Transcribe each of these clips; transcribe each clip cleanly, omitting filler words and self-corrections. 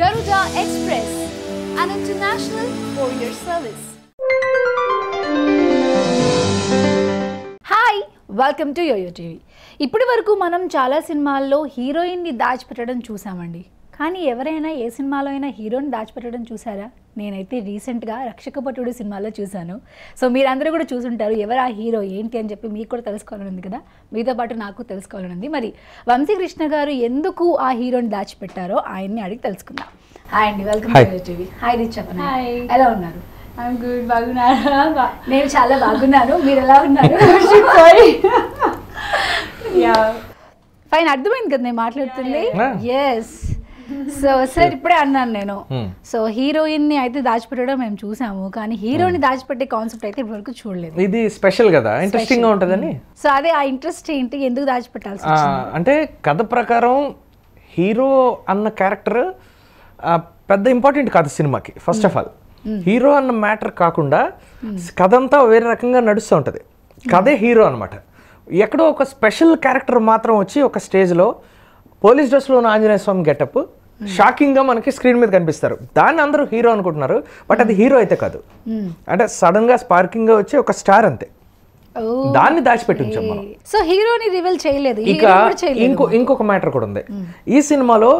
Garuda Express, an international courier service. Hi, welcome to Yoyo TV. ఇప్పటి వరకు మనం చాలా సినిమాల్లో హీరోయిన్ని దాచిపెట్టడం చూసామండి. కానీ ఎవరైనా ఏ సినిమాలో అయినా హీరోని దాచిపెట్టడం చూసారా? నేనైతే రీసెంట్గా రక్షకభటుడు సినిమాలో చూశాను. సో మీరందరూ కూడా చూసుంటారు ఎవరు ఆ హీరో ఏంటి అని చెప్పి మీకు కూడా తెలుసుకోవాలని ఉంది కదా, మీతో పాటు నాకు తెలుసుకోవాలని ఉంది. మరి వంశీకృష్ణ గారు ఎందుకు ఆ హీరోని దాచిపెట్టారో ఆయన్ని అడిగి తెలుసుకుందాం. హాయ్ అండి, welcome to yoyo TV. Hi చెప్పండి, ఎలా ఉన్నారు? I'm good. బాగున్నారా? నేను చాలా బాగున్నాను, మీరు ఎలా ఉన్నారు? ఫైన్, అర్థమైంది కదా నేను మాట్లాడుతుంది. ఎస్. సో సార్ ఇప్పుడే అన్నాను నేను. సో హీరోయిన్ ని అయితే దాచిపెట్టడం మేము చూసాము, కానీ హీరోని దాచిపెట్టే కాన్సెప్ట్ అయితే ఇప్పటివరకు చూడలేదు. ఇది స్పెషల్ కదా, ఇంట్రెస్టింగ్ గా ఉంటదని. సో అదే ఆ ఇంట్రెస్ట్ ఏంటి, ఎందుకు దాచిపెట్టాల్సి అంటే కథ ప్రకారం హీరో అన్న క్యారెక్టర్ పెద్ద ఇంపార్టెంట్ కాదు సినిమాకి. ఫస్ట్ ఆఫ్ ఆల్ హీరో అన్న మ్యాటర్ కాకుండా కథ అంతా వేరే రకంగా నడుస్తూ ఉంటుంది. కథే హీరో అనమాట. ఎక్కడో ఒక స్పెషల్ క్యారెక్టర్ మాత్రం వచ్చి ఒక స్టేజ్లో పోలీస్ డ్రెస్లో ఉన్న ఆంజనేయ స్వామి గెటప్ షాకింగ్గా మనకి స్క్రీన్ మీద కనిపిస్తారు. దాన్ని అందరూ హీరో అనుకుంటున్నారు, బట్ అది హీరో అయితే కాదు. అంటే సడన్గా స్పార్కింగ్గా వచ్చి ఒక స్టార్ అంతే. దాన్ని దాచిపెట్టి ఉంచాం మనం. సో హీరోని రివీల్ చేయలేదు. ఇక ఇంకొక మ్యాటర్ కూడా ఉంది ఈ సినిమాలో.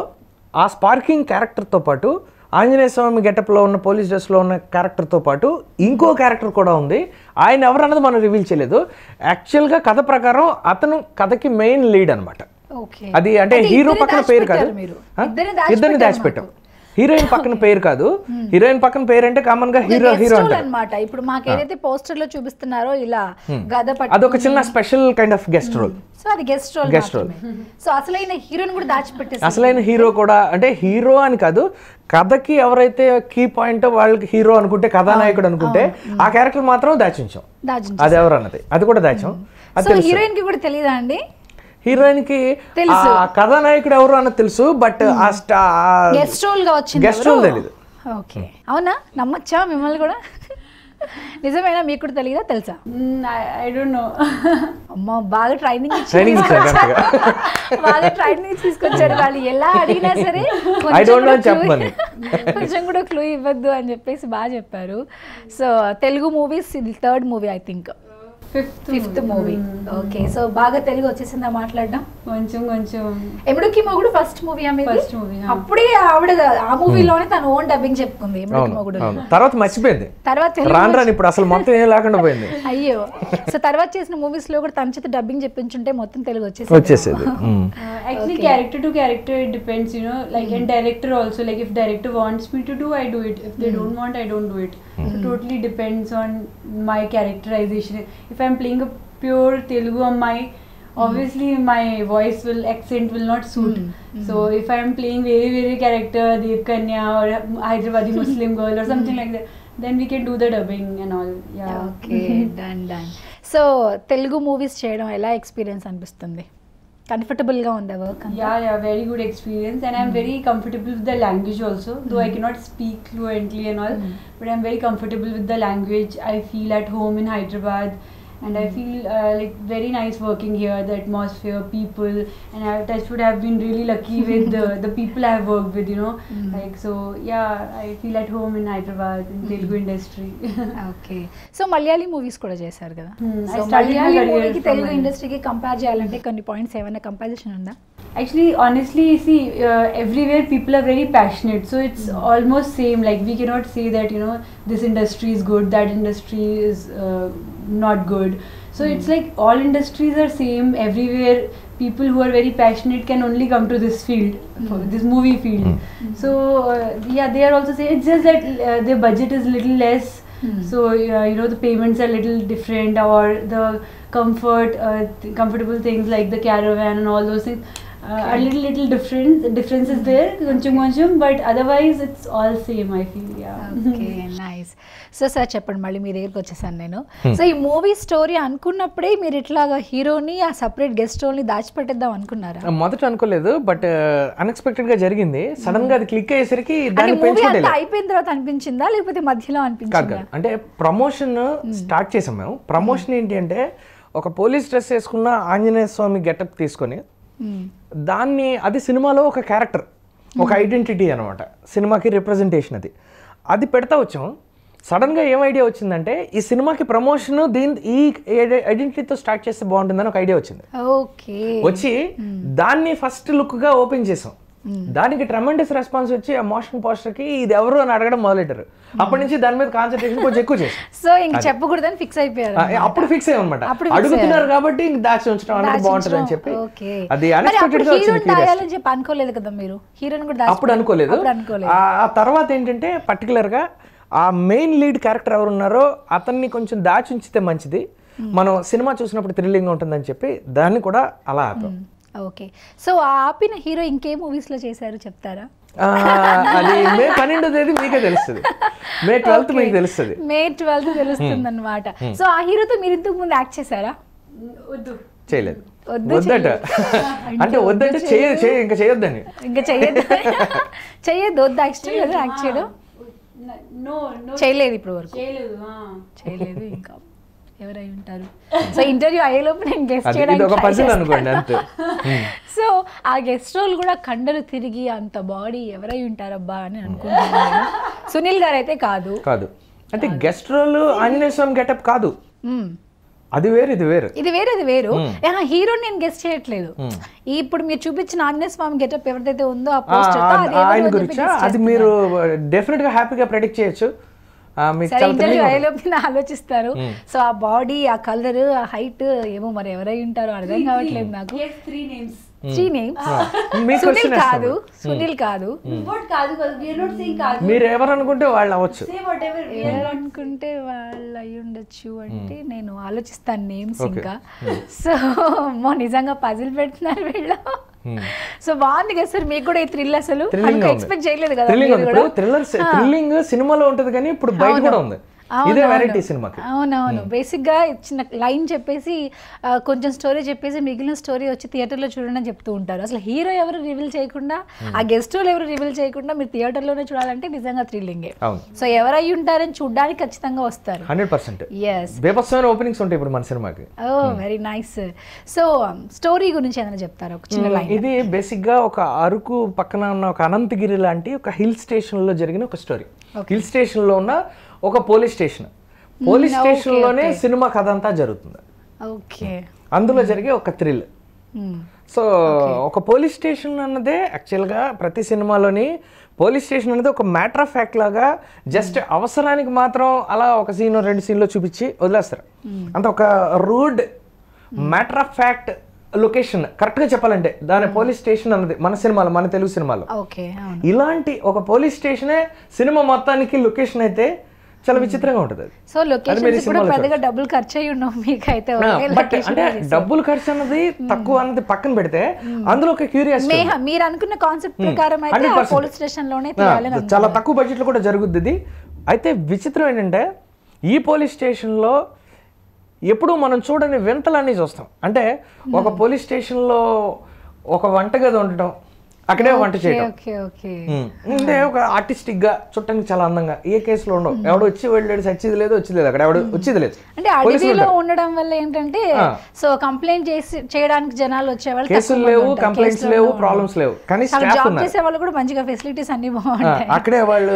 ఆ స్పార్కింగ్ క్యారెక్టర్తో పాటు ఆంజనేయ స్వామి గెటప్లో ఉన్న పోలీస్ డ్రెస్లో ఉన్న క్యారెక్టర్తో పాటు ఇంకో క్యారెక్టర్ కూడా ఉంది. ఆయన ఎవరన్నది మనం రివీల్ చేయలేదు. యాక్చువల్గా కథ ప్రకారం అతను కథకి మెయిన్ లీడ్ అనమాట. అది అంటే హీరో పక్కన పేరు కాదు, ఇద్దరిని దాచిపెట్టాం. హీరోయిన్ పక్కన పేరు కాదు. హీరోయిన్ పక్కన పేరు అంటే కామన్ గా హీరో హీరో అన్నమాట. ఇప్పుడు మాకు ఏదైతే పోస్టర్ లో చూపిస్తున్నారో ఇలా గద పట్టి, అదొక చిన్న special kind of guest role. So అది గెస్ట్ రోల్. సో అసలైన హీరోని కూడా దాచిపెట్టేసి, అసలైన హీరో కూడా అంటే హీరో అని కాదు, కథకి ఎవరైతే కీ పాయింట్ వాళ్ళకి హీరో అనుకుంటే, కథానాయకుడు అనుకుంటే ఆ క్యారెక్టర్ మాత్రం దాచించాం. అది ఎవరు అన్నది అది కూడా దాచాం. హీరోయిన్ కి కూడా తెలియదా అండి? హీరోయిన్ కి కథానాయకుడు ఎవరు అన్నది తెలుసు, బట్ గెస్ట్ రోల్ గా వచ్చింది, గెస్ట్ రోల్ తెలీదు. ఓకే, అవునా? నమ్మచ్చా మిమ్మల్ని కూడా? నిజమేనా? మీకు కూడా తెలియదా? తెలుసా? I don't know. అమ్మా, బాగా ట్రైనింగ్ బాగా ట్రైనింగ్ తీసుకొచ్చారు వాళ్ళు. ఎలా అడిగినా సరే కొంచెం కూడా క్లూ ఇవ్వద్దు అని చెప్పేసి బాగా చెప్పారు. సో తెలుగు మూవీస్ ఇది third movie, I think fifth movie. Okay, so బాగా తెలుగు వచ్చేసిందా మాట్లాడడం? కొంచెం కొంచెం. ఎముడుకి మొగుడు ఫస్ట్ మూవీ. First movie. అప్పుడే ఆవిడ ఆ మూవీలోనే తను ఓన్ డబ్బింగ్ చెప్పుకుంది ఎముడుకి మొగుడు. తర్వాత మర్చిపోయింది, తర్వాత రాను ఇప్పుడు అసలు మొత్తం ఏం లేకుండా పోయింది. అయ్యో. సో తర్వాత చేసిన మూవీస్ లో కూడా తన చేత డబ్బింగ్ చెప్పించుంటే మొత్తం తెలుగు వచ్చేసేది. Actually character to character it depends, you know, like and director also, like if director wants me to do, I do it. If they don't want, I don't do it. So totally depends on my characterization. If I'm playing a pure Telugu Ammai, obviously my voice accent will not suit. So if I'm playing very character Dev Kanya or Hyderabadi Muslim girl or something like that, then we can do the dubbing and all. Yeah. Okay, done. So Telugu movies చేయడం ఎలా experience అనిపిస్తుంది? Comfortable గా ఉందా work? Yeah, very good experience, and I'm very comfortable with the language also, though I cannot speak fluently and all, but I'm very comfortable with the language. I feel at home in Hyderabad, and I feel like very nice working here, the atmosphere, people, and I should have been really lucky with the people I have worked with, you know. Like, so yeah, I feel at home in Hyderabad in Telugu industry. Okay, so Malayali movies కూడా చేశారు కదా. So Malayali movie కి తెలుగు ఇండస్ట్రీకి compare చేయాలంటే కొన్ని points ఏమైనా comparison ఉందా? Actually, honestly, see, everywhere people are very passionate, so it's almost same. Like, we cannot say that, you know, this industry is good, that industry is not good. So it's like all industries are same. Everywhere people who are very passionate can only come to this field, this movie field. So yeah, they are also saying it's just that their budget is little less. So you know, the payments are little different, or the comfortable things like the caravan and all those things are little differences there, కొంచెం, but otherwise it's all same, I feel. Yeah. Okay, nice. So sir చెప్పండి, మళ్ళీ మీ దగ్గరికి వచ్చేసాను నేను. So ఈ movie story అనుకున్నప్పుడే మీరు ఇట్లాగా హీరోని ఆ సపరేట్ గెస్ట్ రోల్ని దాచిపెట్టేద్దాం అనుకున్నారా? మొదట అనుకోలేదు, బట్ అన్ఎక్స్పెక్టెడ్ గా జరిగింది. సడన్ గా అది క్లిక్ అయ్యేసరికి అయిపోయిన తర్వాత అనిపించిందా, లేకపోతే మధ్యలో అనిపించిందా? అంటే ప్రమోషన్ స్టార్ట్ చేసాం మేము. ప్రమోషన్ ఏంటి అంటే ఒక పోలీస్ డ్రెస్ వేసుకున్న ఆంజనేయ స్వామి గెటప్ తీసుకొని దాన్ని, అది సినిమాలో ఒక క్యారెక్టర్, ఒక ఐడెంటిటీ అనమాట, సినిమాకి రిప్రజెంటేషన్ అది. అది పెడతా వచ్చాం. సడన్గా ఏం ఐడియా వచ్చిందంటే ఈ సినిమాకి ప్రమోషన్ ఈ ఐడెంటిటీతో స్టార్ట్ చేస్తే బాగుంటుందని ఒక ఐడియా వచ్చింది. ఓకే. వచ్చి దాన్ని ఫస్ట్ లుక్గా ఓపెన్ చేసాం. దానికి ట్రెమెండస్ రెస్పాన్స్ వచ్చి ఆ మోషన్ పోస్టర్కి ఇది ఎవరు అని అడగడం మొదలెట్టారు. అప్పటి నుంచి దాని మీద కాన్సన్ట్రేషన్ కొంచెం ఎక్కువ చేసాం. సో ఇంక చెప్పకూడదని ఫిక్స్ అయిపోయారు. అప్పుడు ఫిక్స్ అయ్యాం అనమాట. అడుగుతున్నారు కాబట్టి ఇంక దాచి ఉంచడం అనేది బాగుంటుంది అని చెప్పి అది అన్ఎక్స్పెక్టెడ్ గా వచ్చింది. అనుకోలేదు కదా మీరు హీరోని కూడా? అప్పుడు అనుకోలేదు. ఆ తర్వాత ఏంటంటే పర్టికులర్ గా ఆ మెయిన్ లీడ్ క్యారెక్టర్ ఎవరు ఉన్నారో అతన్ని కొంచెం దాచి ఉంచితే మంచిది, మనం సినిమా చూసినప్పుడు థ్రిల్లింగ్ ఉంటుందని చెప్పి దాన్ని కూడా అలా ఆపాం. ఓకే. సో ఆ ఆపిన హీరో ఇంకే మూవీస్ లో చేశారు చెప్తారా? అది May 12 మీకే తెలుస్తుంది, May 12 మీకు తెలుస్తుంది. May 12 తెలుస్తుంది అనమాట. సో ఆ హీరోతో మీరు ఇంతకు ముందు యాక్ట్ చేశారా? చేయలేదు. వద్దట అంటే వద్దంటే ఇంకా చేయొద్దని. ఇంకా చెయ్యొద్దు, వద్దు యాక్చువల్లీ కదా యాక్ట్ చేయడం. చేయలేదు ఇప్పుడు వరకు, చేయలేదు. ఇంకా ఎవరై ఉంటారు? సో ఇంటర్వ్యూ అయ్యేలోపు నేను గెస్ట్ చేయడానికి. సో ఆ గెస్ట్ రోల్ కూడా కండలు తిరిగి అంత బాడీ ఎవరై ఉంటారబ్బా అని అనుకుంటున్నాను. సునీల్ గారు అయితే కాదు. అంటే గెస్ట్ రోల్ ఆంజనేయ స్వామి గెటప్ కాదు, అది వేరు ఇది వేరు. అది వేరు. హీరోని నేను గెస్ట్ చేయట్లేదు. ఇప్పుడు మీరు చూపించిన ఆంజనేయ స్వామి గెటప్ ఎవరిదైతే ఉందో ఆ పోస్టర్ ఆయన గురించి అది మీరు డెఫినెట్ గా హ్యాపీగా ప్రెడిక్ట్ చేయొచ్చు. ఇంటర్వ్యూ అయ్యేలోపు ఆలోచిస్తారు. సో ఆ బాడీ, ఆ కలర్, ఆ హైట్ ఏమో మరి ఎవరై ఉంటారో అర్థం కావట్లేదు నాకు. 3 names. సునీల్ కాదు. మీరు ఎవరు అనుకుంటే వాళ్ళు అవ్వచ్చు, అనుకుంటే వాళ్ళు అయి ఉండొచ్చు అంటే నేను ఆలోచిస్తాను నేమ్స్. ఇంకా సో నిజంగా పజిల్ పెడుతున్నారు వీళ్ళు. సో బాగుంది కదా సార్, మీకు కూడా ఈ థ్రిల్ అసలు ఎక్స్పెక్ట్ చేయలేదు కదా. థ్రిల్లింగ్ సినిమాలో ఉంటది కానీ ఇప్పుడు బయట కూడా ఉంది. ఇదే వెరైటీ సినిమాకి. అవునవును. బేసిక్ గా చిన్న లైన్ చెప్పేసి కొంచెం స్టోరీ చెప్పేసి మిగిలిన స్టోరీ వచ్చి థియేటర్లో చూడండి అని చెప్తూ ఉంటారు. అసలు హీరో ఎవరు రివీల్ చేయకుండా, ఆ గెస్ట్ రోల్ ఎవరు రివీల్ చేయకుండా మీరు థియేటర్లోనే చూడాలంటే నిజంగా థ్రిల్లింగే. సో ఎవరై ఉంటారని చూడడానికి ఖచ్చితంగా వస్తారు. 100%. బేబస్సమైన ఓపెనింగ్స్ ఉంటాయి ఇప్పుడు మన సినిమాకి. Very nice. సో స్టోరీ గురించి ఏదైనా చెప్తారా ఒక చిన్న లైన్? ఇది బేసిక్ గా ఒక అరకు పక్కన ఉన్న ఒక అనంతగిరి లాంటి ఒక హిల్ స్టేషన్ లో జరిగిన ఒక స్టోరీ. హిల్ స్టేషన్ లో ఉన్న ఒక పోలీస్ స్టేషన్ లోనే సినిమా కథ అంతా జరుగుతుంది. అందులో జరిగే ఒక థ్రిల్. సో ఒక పోలీస్ స్టేషన్ అన్నదే యాక్చువల్గా ప్రతి సినిమాలోని పోలీస్ స్టేషన్ అనేది ఒక మ్యాటర్ ఆఫ్ ఫ్యాక్ట్ లాగా జస్ట్ అవసరానికి మాత్రం అలా ఒక సీన్ 2 సీన్లో చూపించి వదిలేస్తారు. అంత ఒక rude matter of fact location కరెక్ట్గా చెప్పాలంటే దాని పోలీస్ స్టేషన్ అన్నది మన సినిమాలో, మన తెలుగు సినిమాలో ఇలాంటి ఒక పోలీస్ స్టేషనే సినిమా మొత్తానికి లొకేషన్ అయితే చాలా విచిత్రంగా ఉంటుంది. సో లొకేషన్స్ కూడా పెద్దగా డబ్బులు ఖర్చు అయ్యి ఉన్నాం మీకైతే. బట్ అంటే డబ్బులు ఖర్చు అన్నది తక్కువ అన్నది పక్కన పెడితే అందులో ఒక క్యూరియాసిటీ, మీరు అనుకున్న కాన్సెప్ట్ ప్రకారం అయితే పోలీస్ స్టేషన్ లోనే చాలా తక్కువ బడ్జెట్ లో కూడా జరుగుద్ది. అయితే విచిత్రం ఏంటంటే ఈ పోలీస్ స్టేషన్ లో ఎప్పుడు మనం చూడని వింతలన్నీ చూస్తాం. అంటే ఒక పోలీస్ స్టేషన్ లో ఒక వంటగది ఉండటం, అక్కడే వంట చేయడం, అంటే ఒక ఆర్టిస్టిక్ గా చుట్టానికి చాలా అందంగా. ఏ కేసులో ఉండవు, ఎవడు వచ్చి వెళ్ళాడు చచ్చేది లేదు, వచ్చేది లేదు, అక్కడ ఎవడు వచ్చేది లేదు. అంటే అడవిలో ఉండడం వల్ల ఏంటంటే సో కంప్లైంట్ చేయడానికి జనాలు వచ్చేవాళ్ళు, కేసులు లేవు, కంప్లైంట్స్ లేవు, ప్రాబ్లమ్స్ లేవు, కానీ జాబ్ చేసే వాళ్ళు కూడా మంచిగా ఫెసిలిటీస్ అన్ని బాగుంటాయి. అక్కడే వాళ్ళు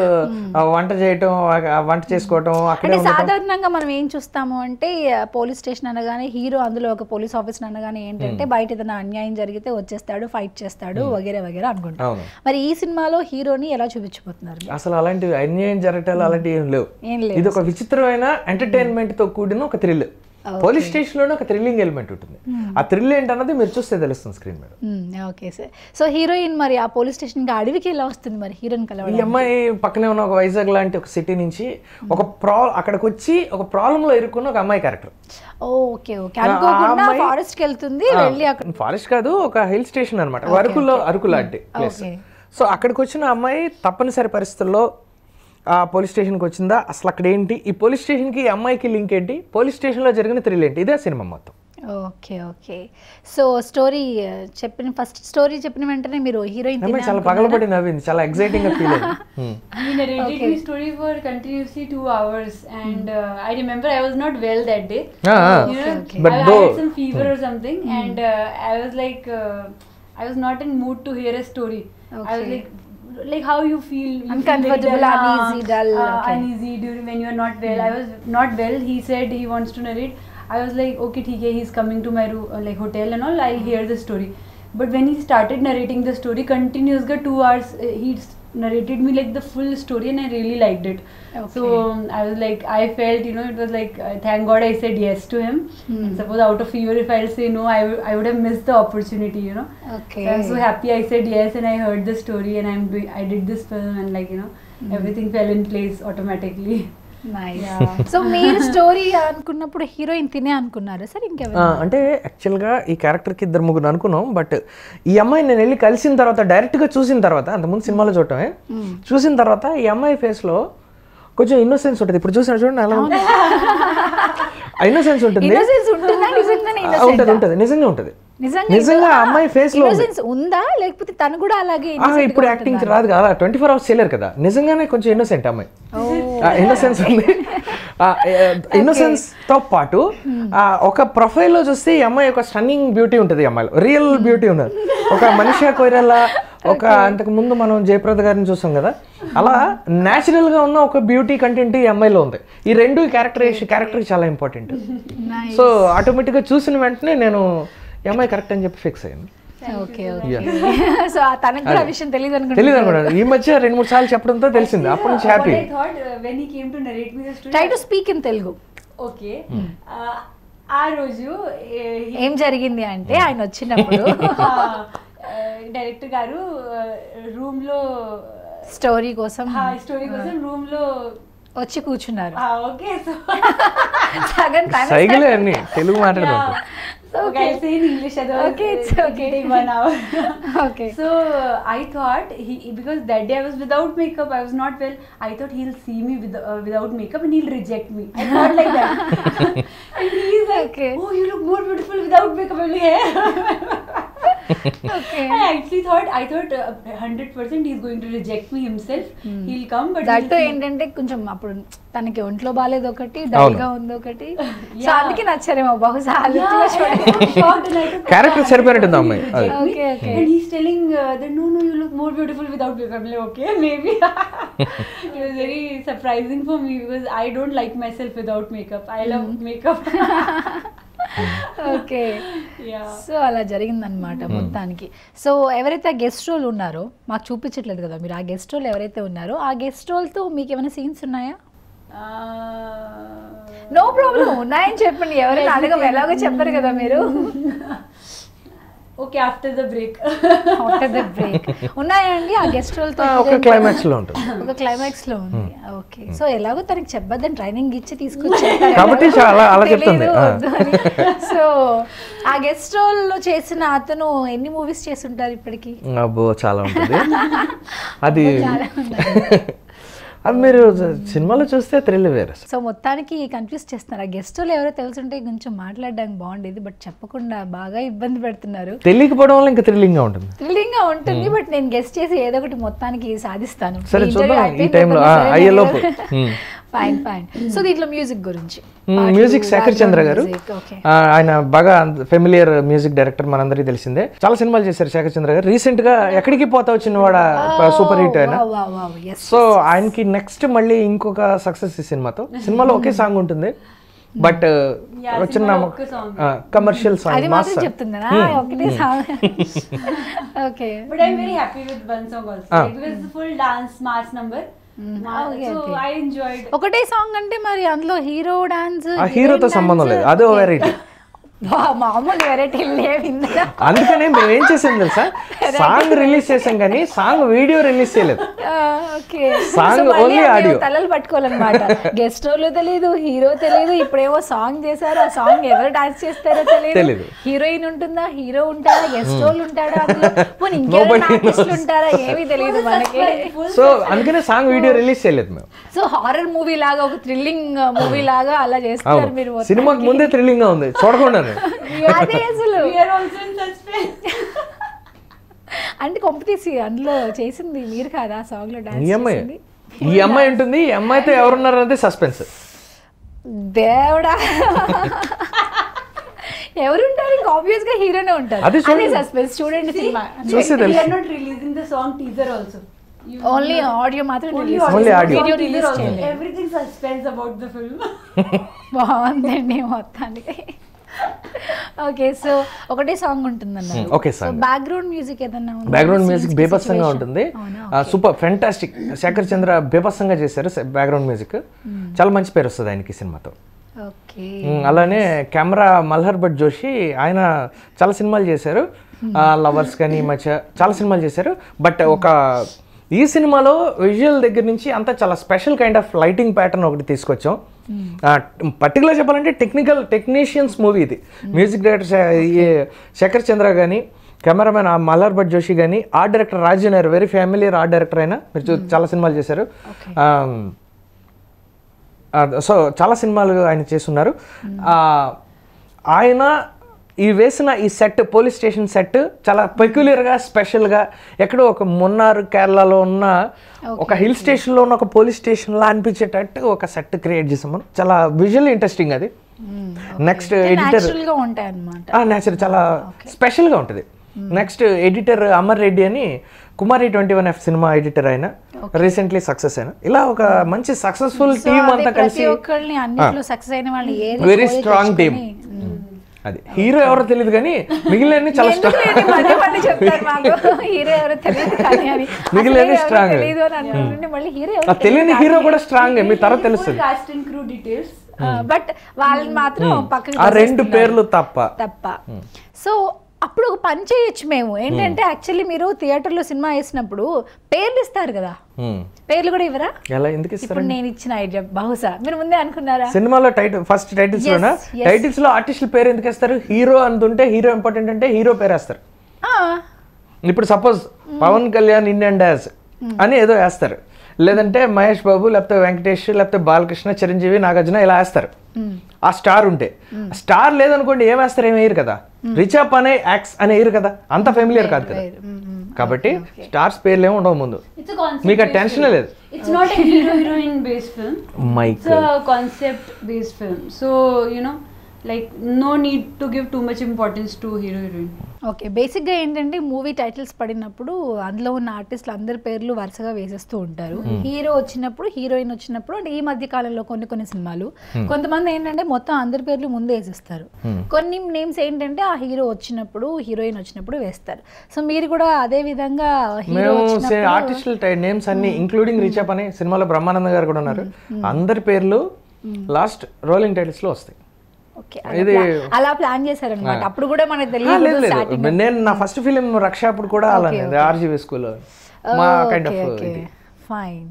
వంట చేయటం, వంట చేసుకోవటం. అంటే సాధారణంగా మనం ఏం చూస్తాము అంటే పోలీస్ స్టేషన్ అనగానే హీరో అందులో ఒక పోలీస్ ఆఫీసర్ అనగానే ఏంటంటే బయట ఏదైనా అన్యాయం జరిగితే వచ్చేస్తాడు, ఫైట్ చేస్తాడు వగేరే వగేరే అనుకుంటాం. మరి ఈ సినిమాలో హీరోని ఎలా చూపించబోతున్నారు? అసలు అలాంటి అన్యాయం జరగటాలు అలాంటివి ఏం లేవు. ఇది ఒక విచిత్రమైన ఎంటర్టైన్మెంట్ తో కూడిన ఒక థ్రిల్. పోలీస్ స్టేషన్ లోనే ఒక థ్రిల్లింగ్ ఎలిమెంట్ ఉంటుంది. ఆ థ్రిల్ ఏంటన్నది మీరు చూస్తే తెలుస్తుంది స్క్రీన్ మీద. Okay sir. సో హీరోయిన్ మరి ఆ పోలీస్ స్టేషన్ అడవికి ఎలా వస్తుంది మరి హీరోయిన్ కలవడం? ఈ అమ్మాయి పక్కనే ఉన్న ఒక వైజాగ్ లాంటి ఒక సిటీ నుంచి ఒక అక్కడికి వచ్చి ఒక ప్రాబ్లం లో ఇరుక్కున్న ఒక అమ్మాయి క్యారెక్టర్. Okay okay. అనుకోకుండా ఫారెస్ట్ కి వెళ్తుంది, వెళ్ళి అక్కడ ఫారెస్ట్ కాదు ఒక హిల్ స్టేషన్ అన్నమాట, అరకు లాంటి ప్లేస్. సో అక్కడికి వచ్చిన అమ్మాయి తప్పనిసరి పరిస్థితుల్లో ఆ పోలీస్ స్టేషన్కి వచ్చిందా, అసలు అక్కడ ఏంటి, ఈ పోలీస్ స్టేషన్కి ఈ అమ్మాయికి లింక్ ఏంటి, పోలీస్ స్టేషన్లో జరిగిన థ్రిల్ ఏంటి, ఇదే సినిమా మొత్తం. Okay okay. So story first story చెప్పిన వెంటనే మీరు హీరోయిన్ చాలా పగలబడి నవ్వింది, చాలా ఎక్సైటింగ్ గా ఫీల్ అయింది. We narrated the story for continuously 2 hours and I remember I was not well that day. But I had some fever or something and I was like I was not in mood to hear a story. I was like like how you feel. You Uncomfortable, feel very dull, uneasy, dull, okay. uneasy during when you are not well. I was not well. He said he wants to narrate. I was like, okay, ठीक है, he's coming to my room, like hotel and all. I'll hear the story. But when he started narrating the story, continuous 2 hours, he narrated me like the full story, and I really liked it. Okay. So I was like, I felt, it was like, thank God I said yes to him. And suppose out of fear, if I'll say no, I would have missed the opportunity, Okay. So I'm so happy I said yes, and I heard the story, and I did this film, and like, everything fell in place automatically. Nice. Yeah. So మీరు story అనుకున్నప్పుడు heroine తినే అనుకున్నారా sir ఇంకెవరు? అంటే యాక్చువల్గా ఈ క్యారెక్టర్కి 2-3 అనుకున్నాం. బట్ ఈ అమ్మాయి నేను వెళ్ళి కలిసిన తర్వాత, డైరెక్ట్గా చూసిన తర్వాత, అంతకుముందు సినిమాలో చూడటమే, చూసిన తర్వాత ఈ అమ్మాయి ఫేస్లో కొంచెం ఇన్నోసెన్స్ ఉంటుంది. ఇప్పుడు చూసిన చూడండి అలా ఇన్నోసెన్స్ ఉంటుంది. Innocence ఉంటుందా? నిజంగానే innocent ఉంటుంది ఆ? ఉంటుంది నిజంగా ఉంటుంది. నిజంగా ఆ అమ్మాయి ఫేస్ లో innocence ఉందా లేకపోతే తను కూడా అలాగే innocent గా ఇప్పుడు యాక్టింగ్ ఉంటుందా? రాదు కదా, 24 hours చేయలేరు కదా. నిజంగానే కొంచెం ఇన్నోసెంట్ అమ్మాయి, ఇన్నోసెన్స్ ఉంది. ఇన్నోసెన్స్ తో పాటు ఒక ప్రొఫైల్ లో చూస్తే ఈ అమ్మాయి ఒక స్టన్నింగ్ బ్యూటీ ఉంటుంది. ఈ అమ్మాయిలో రియల్ బ్యూటీ ఉన్నది. ఒక మనిషి కొయిరల్లా, ఒక అంతకు ముందు మనం జయప్రద గారిని చూసాం కదా, అలా న్యాచురల్ గా ఉన్న ఒక బ్యూటీ కంటెంట్ ఈ అమ్మాయిలో ఉంది. ఈ రెండు క్యారెక్టర్ చాలా ఇంపార్టెంట్. Nice. సో ఆటోమేటిక్ గా చూసిన వెంటనే నేను ఈ అమ్మాయి కరెక్ట్ అని చెప్పి ఫిక్స్ అయ్యాను. Okay okay. సో తనకు కూడా ఆ విషయం తెలియదు తెలియదు అనుకుంటా. అనుకున్నాను. ఈ మధ్య 2-3 సార్లు చెప్పడంతో తెలిసింది. అప్పటి నుంచి happy. What I thought when he came to narrate me the story. Try to speak in Telugu. Okay. ఆ రోజు ఏం జరిగింది అంటే ఆయన వచ్చినప్పుడు డైరెక్టర్ గారు రూమ్ లో స్టోరీ కోసం స్టోరీ కోసం రూమ్ లో వచ్చి కూర్చున్నారు. ఓకే. సో సగం time సైకిలే అన్ని తెలుగు మాట్లాడదాం. okay, I'll say in English, otherwise Okay, it's okay. it'll take 1 hour. Okay. So I thought because that day I was without makeup, I was not well. I thought he'll see me without makeup and he'll reject me. I thought like that. And he's like, Okay. oh, you look more beautiful without makeup. I'm like, yeah. Okay. I actually thought 100% he's going to reject me himself. He'll come, but that ఏంటంటే కొంచెం అప్పుడు తనకి ఒంట్లో బాలేదు ఒకటి, dull గా ఉంది ఒకటి, సో అందుకే నచ్చారేమో బహుశా ఆ look లో చూడండి. క్యారెక్టర్ సరిపోయినట్టుంది అమ్మాయి. Okay, okay. And he's telling that no, you look more beautiful without makeup. I'm like, okay, maybe. It was very surprising for me because I don't like myself without makeup. I love makeup. Okay. Yeah. So అలా జరిగిందనమాట మొత్తానికి. So ఎవరైతే ఆ guest role ఉన్నారో, మాకు చూపించట్లేదు కదా మీరు, ఆ గెస్ట్ రోల్ ఎవరైతే ఉన్నారో ఆ గెస్ట్ రోల్తో మీకు ఏమైనా సీన్స్ ఉన్నాయా? నో ప్రాబ్లం, ఉన్నాయని చెప్పండి. ఎవరైనా అడగం, ఎలాగో చెప్పారు కదా మీరు. Okay, after the break. After the break ఉన్నాయండి ఆ గెస్ట్ రోల్తో? ఒక క్లైమాక్స్ లో ఉంటుంది. ఒక క్లైమాక్స్ లో ఉంది. ఓకే. సో ఎలాగో తనకి చెప్పద్దని ట్రైనింగ్ ఇచ్చి తీసుకొచ్చారు కాబట్టి అలా చెప్తుంది. సో ఆ గెస్ట్ రోల్ లో చేసిన అతను ఎన్ని మూవీస్ చేస్తుంటారు ఇప్పటికి? అబ్బో చాలా ఉంటుంది. అది అది మీరు సినిమాలో చూస్తే థ్రిల్ వేరే. సో మొత్తానికి కన్ఫ్యూజ్ చేస్తున్నారు. ఆ గెస్ట్ రోల్ ఎవరో తెలుసుంటే కొంచెం మాట్లాడడానికి బాగుండేది, బట్ చెప్పకుండా బాగా ఇబ్బంది పెడుతున్నారు. తెలియకపోవడం వల్ల ఇంకా థ్రిల్లింగ్ గా ఉంటుంది. థ్రిల్లింగ్ గా ఉంటుంది, బట్ నేను గెస్ట్ చేసి ఏదో ఒకటి మొత్తానికి సాధిస్తాను. సరే చూద్దాం ఈ టైంలో అయ్యేలోపు. Fine fine. సో దీంట్లో మ్యూజిక్ గురించి, మ్యూజిక్ శేఖర్ చంద్ర గారు, ఆయన బాగా ఫెమిలియర్ మ్యూజిక్ డైరెక్టర్, మనందరికీ తెలిసిందే. చాలా సినిమాలు చేశారు శేఖర్ చంద్ర గారు. రీసెంట్ గా ఎక్కడికి పోతావు చిన్నవాడ సూపర్ హిట్ ఆయన. సో ఆయనకి నెక్స్ట్ మళ్ళీ ఇంకొక సక్సెస్ ఈ సినిమాలో ఒకే సాంగ్ ఉంటుంది, బట్ చిన్న కమర్షియల్ సాంగ్. అది మాత్రం చెప్తుందా ఒకటే song? Okay. But I'm very happy with one song also because it's a full dance mass number. So I enjoyed. ఒకటే సాంగ్ అంటే మరి అందులో హీరో డాన్స్, హీరోతో సంబంధం లేదు, అదే వెరైటీ. మామూలు వెరైటీ లేవు. అందుకనే మేము ఏం చేసాం తెలుసా, సాంగ్ రిలీజ్ చేసాం కానీ సాంగ్ వీడియో రిలీజ్ చేయలేదు. Song only audio. తలలు పట్టుకోవాలన్నమాట. గెస్ట్ రోల్ తెలియదు, హీరో తెలియదు, ఇప్పుడేమో సాంగ్ చేశారు, ఆ సాంగ్ ఎవరు డాన్స్ చేస్తారో తెలియదు. హీరోయిన్ ఉంటుందా, హీరో ఉంటారా, గెస్ట్ రోల్ ఉంటాడా, ఇంకెవరైనా ఆర్టిస్టులు ఉంటారా, ఏమీ తెలియదు మనకి. సో అందుకనే సాంగ్ వీడియో రిలీజ్ చేయలేదు మేము. సో హారర్ మూవీ లాగా, ఒక థ్రిల్లింగ్ మూవీ లాగా అలా చేస్తారు మీరు. సినిమాకి ముందే థ్రిల్లింగ్ గా ఉంది, చూడకుండా. అదే అసలు We are also in suspense. అంటే కొంపతీసి అందులో చేసింది మీరు కాదా ఆ సాంగ్ లో డాన్స్ చేసింది? ఈ అమ్మాయి ఉంటుంది, ఈ అమ్మాయితో ఎవరున్నారు అంటే సస్పెన్స్. దేవుడా, ఎవరుంటారు? ఇంకా ఆబ్వియస్ గా హీరోనే ఉంటారు. అది అదే సస్పెన్స్. చూడండి సినిమా. చూసి We are not releasing the song teaser also. Only audio మాత్రం Only release audio. Video release చేయలేదు. Everything suspense about the film. బాగుందండి మొత్తానికి. ఓకే, సో ఒకటే సాంగ్ ఉంటుందన్నారు. Okay so song. Background music ఏదన్నా ఉందా? బ్యాక్గ్రౌండ్ మ్యూజిక్ Scenes కి బేబత్సంగా situation? ఉంటుంది. అవునా? Super fantastic. శేఖర్ చంద్ర బేబత్సంగా చేశారు బ్యాక్గ్రౌండ్ మ్యూజిక్. చాలా మంచి పేరు వస్తుంది ఆయనకి సినిమాతో. ఓకే. అలానే కెమెరా మల్హర్ భట్ జోషి, ఆయన చాలా సినిమాలు చేశారు. లవర్స్ కానీ ఈ మధ్య చాలా సినిమాలు చేశారు. బట్ ఒక ఈ సినిమాలో విజువల్ దగ్గర నుంచి అంతా చాలా special kind of lighting pattern ఒకటి తీసుకొచ్చాం. పర్టికులర్ చెప్పాలంటే టెక్నీషియన్స్ మూవీ ఇది. మ్యూజిక్ డైరెక్టర్ శేఖర్ చంద్ర కానీ, కెమెరామెన్ మల్హర్ భట్ జోషి కానీ, art director Raju Nair, very familiar art director అయినా మీరు చాలా సినిమాలు చేశారు. సో చాలా సినిమాలు ఆయన చేస్తున్నారు. ఆయన ఈ వేసిన ఈ సెట్, పోలీస్ స్టేషన్ సెట్ చాలా పెక్యులర్గా స్పెషల్గా, ఎక్కడో ఒక మున్నార్ కేరళలో ఉన్న ఒక హిల్ స్టేషన్లో ఉన్న ఒక పోలీస్ స్టేషన్లా అనిపించేటట్టు ఒక సెట్ క్రియేట్ చేసాం మనం. చాలా విజువల్ ఇంట్రెస్టింగ్ అది. నెక్స్ట్ ఎడిటర్ Natural గా ఉంటాయి అన్నమాట. నేచురల్, చాలా స్పెషల్గా ఉంటుంది. నెక్స్ట్ ఎడిటర్ అమర్ రెడ్డి అని కుమారి 21F సినిమా ఎడిటర్ అయినా, రీసెంట్లీ సక్సెస్ అయినా. ఇలా ఒక మంచి సక్సెస్ఫుల్ టీమ్ అంతా కలిసి, ప్రతి ఒక్కళ్ళని అన్నిట్లో సక్సెస్ అయిన వాళ్ళని వెరీ స్ట్రాంగ్ టీమ్. అది హీరో ఎవరో తెలియదు కానీ మిగిలిన చాలా స్ట్రాంగ్. హీరో ఎవరో తెలియదు కానీ అని మిగిలిన స్ట్రాంగ్. తెలియదు అని అనుకుంటుంటే మళ్ళీ హీరో ఎవరో తెలియని హీరో కూడా స్ట్రాంగ్, మీ తర్వాత తెలుస్తుంది. Cast and crew details. But వాళ్ళని మాత్రం పక్కకి ఆ రెండు పేర్లు తప్ప. సో అప్పుడు ఒక పని చేయొచ్చు మేము ఏంటంటే, యాక్చువల్లీ మీరు థియేటర్లో సినిమా వేసినప్పుడు పేర్లు ఇస్తారు కదా, పేర్లు కూడా ఇవ్వరా? ఎలా ఎందుకు ఇస్తారు? ఇప్పుడు నేను ఇచ్చిన ఐడియా బహుశా మీరు ముందే అనుకున్నారా? సినిమాలో ఫస్ట్ టైటిల్స్ లోనా, టైటిల్స్ లో ఆర్టిస్టుల పేరు ఎందుకు వేస్తారు? హీరో అంటుంటే హీరో ఇంపార్టెంట్ అంటే హీరో పేరు వేస్తారు. ఇప్పుడు suppose Pawan Kalyan Indian dance అని ఏదో వేస్తారు, లేదంటే మహేష్ బాబు, లేకపోతే వెంకటేష్, లేకపోతే బాలకృష్ణ, చిరంజీవి, నాగార్జున ఇలా వేస్తారు. ఆ స్టార్ ఉంటే, స్టార్ లేదనుకోండి ఏం వేస్తారు? ఏమి వేయరు కదా. రిచప్ అనే యాక్స్ అనే వేయరు కదా, అంత ఫెమిలియర్ కాదు కదా. కాబట్టి స్టార్స్ పేర్లు ఏమి ఉండవు ముందు, మీకు ఆ టెన్షన్ లేదు. It's not a hero-heroine based film. Mike. It's a concept based film. So, like no need to give too much importance to hero-heroine. Okay, బేసిక్గా ఏంటంటే మూవీ టైటిల్స్ పడినప్పుడు అందులో ఉన్న ఆర్టిస్టులు అందరి పేర్లు వరుసగా వేసేస్తూ ఉంటారు. హీరో వచ్చినప్పుడు, హీరోయిన్ వచ్చినప్పుడు, అంటే ఈ మధ్య కాలంలో కొన్ని సినిమాలు కొంతమంది ఏంటంటే మొత్తం అందరి పేర్లు ముందే వేసేస్తారు. కొన్ని నేమ్స్ ఏంటంటే ఆ హీరో వచ్చినప్పుడు, హీరోయిన్ వచ్చినప్పుడు వేస్తారు. సో మీరు కూడా అదే విధంగా ఆర్టిస్టుల నేమ్స్ అన్ని ఇంక్లూడింగ్ రిచప్ అనే సినిమాలో బ్రహ్మానంద గారు కూడా ఉన్నారు, అందరి పేర్లు లాస్ట్ రోలింగ్ టైటిల్స్ లో వస్తాయి. అలా ప్లాన్ చేశారనమాట. అప్పుడు కూడా మనకు తెలియదు. నేను నా ఫస్ట్ ఫిలిం రక్ష అప్పుడు కూడా అలానే ఆర్జీవి స్కూల్లో మా కైండ్ ఆఫ్ ఫైన్.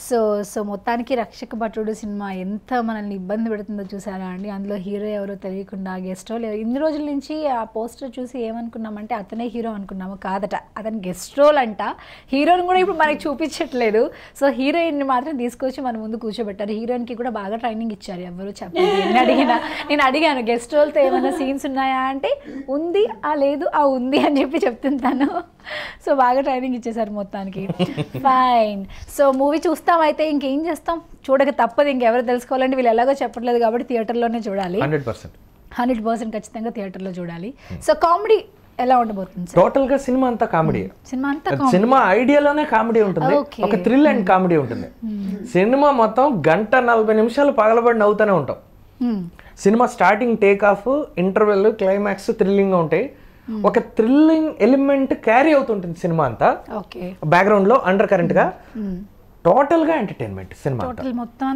సో మొత్తానికి రక్షక భటుడు సినిమా ఎంత మనల్ని ఇబ్బంది పెడుతుందో చూసారా అండి. అందులో హీరో ఎవరో తెలియకుండా గెస్ట్ రోల్, ఇన్ని రోజుల నుంచి ఆ పోస్టర్ చూసి ఏమనుకున్నామంటే అతనే హీరో అనుకున్నాము, కాదట అతను గెస్ట్ రోల్ అంట. హీరోని కూడా ఇప్పుడు మనకి చూపించట్లేదు. సో హీరోయిన్ని మాత్రం తీసుకొచ్చి మన ముందు కూర్చోబెట్టారు. హీరోయిన్కి కూడా బాగా ట్రైనింగ్ ఇచ్చారు, ఎవరు చెప్పలేదు. నేను అడిగాను గెస్ట్ రోల్తో ఏమైనా సీన్స్ ఉన్నాయా అంటే ఉంది, లేదు ఉంది అని చెప్తుంటాను. సో బాగా ట్రైనింగ్ ఇచ్చేసారు మొత్తానికి. ఫైన్. సో మూవీ చూస్తామైతే ఇంకేం చేస్తాం, చూడక తప్పదు. ఇంకెవరు తెలుసుకోవాలంటే వీళ్ళు ఎలాగో చెప్పట్లేదు కాబట్టి థియేటర్లోనే చూడాలి. 100% ఖచ్చితంగా థియేటర్లో చూడాలి. సో కామెడీ ఎలా ఉండబోతుంది? టోటల్ గా సినిమా అంతా కామెడీ. సినిమా ఐడియాలోనే కామెడీ ఉంటుంది, ఒక థ్రిల్ అండ్ కామెడీ ఉంటుంది. సినిమా మొత్తం 1:40 నిమిషాలు పగలబడి నవ్వుతూనే ఉంటాం. Cinema starting, take off, interval, climax thrilling గా ఉంటాయి. ఒక థ్రిల్లింగ్ ఎలిమెంట్ క్యారీ అవుతుంటుంది సినిమా అంతా, బ్యాక్గ్రౌండ్ లో అండర్ కరెంట్ గా. టోటల్ గా entertainment cinema.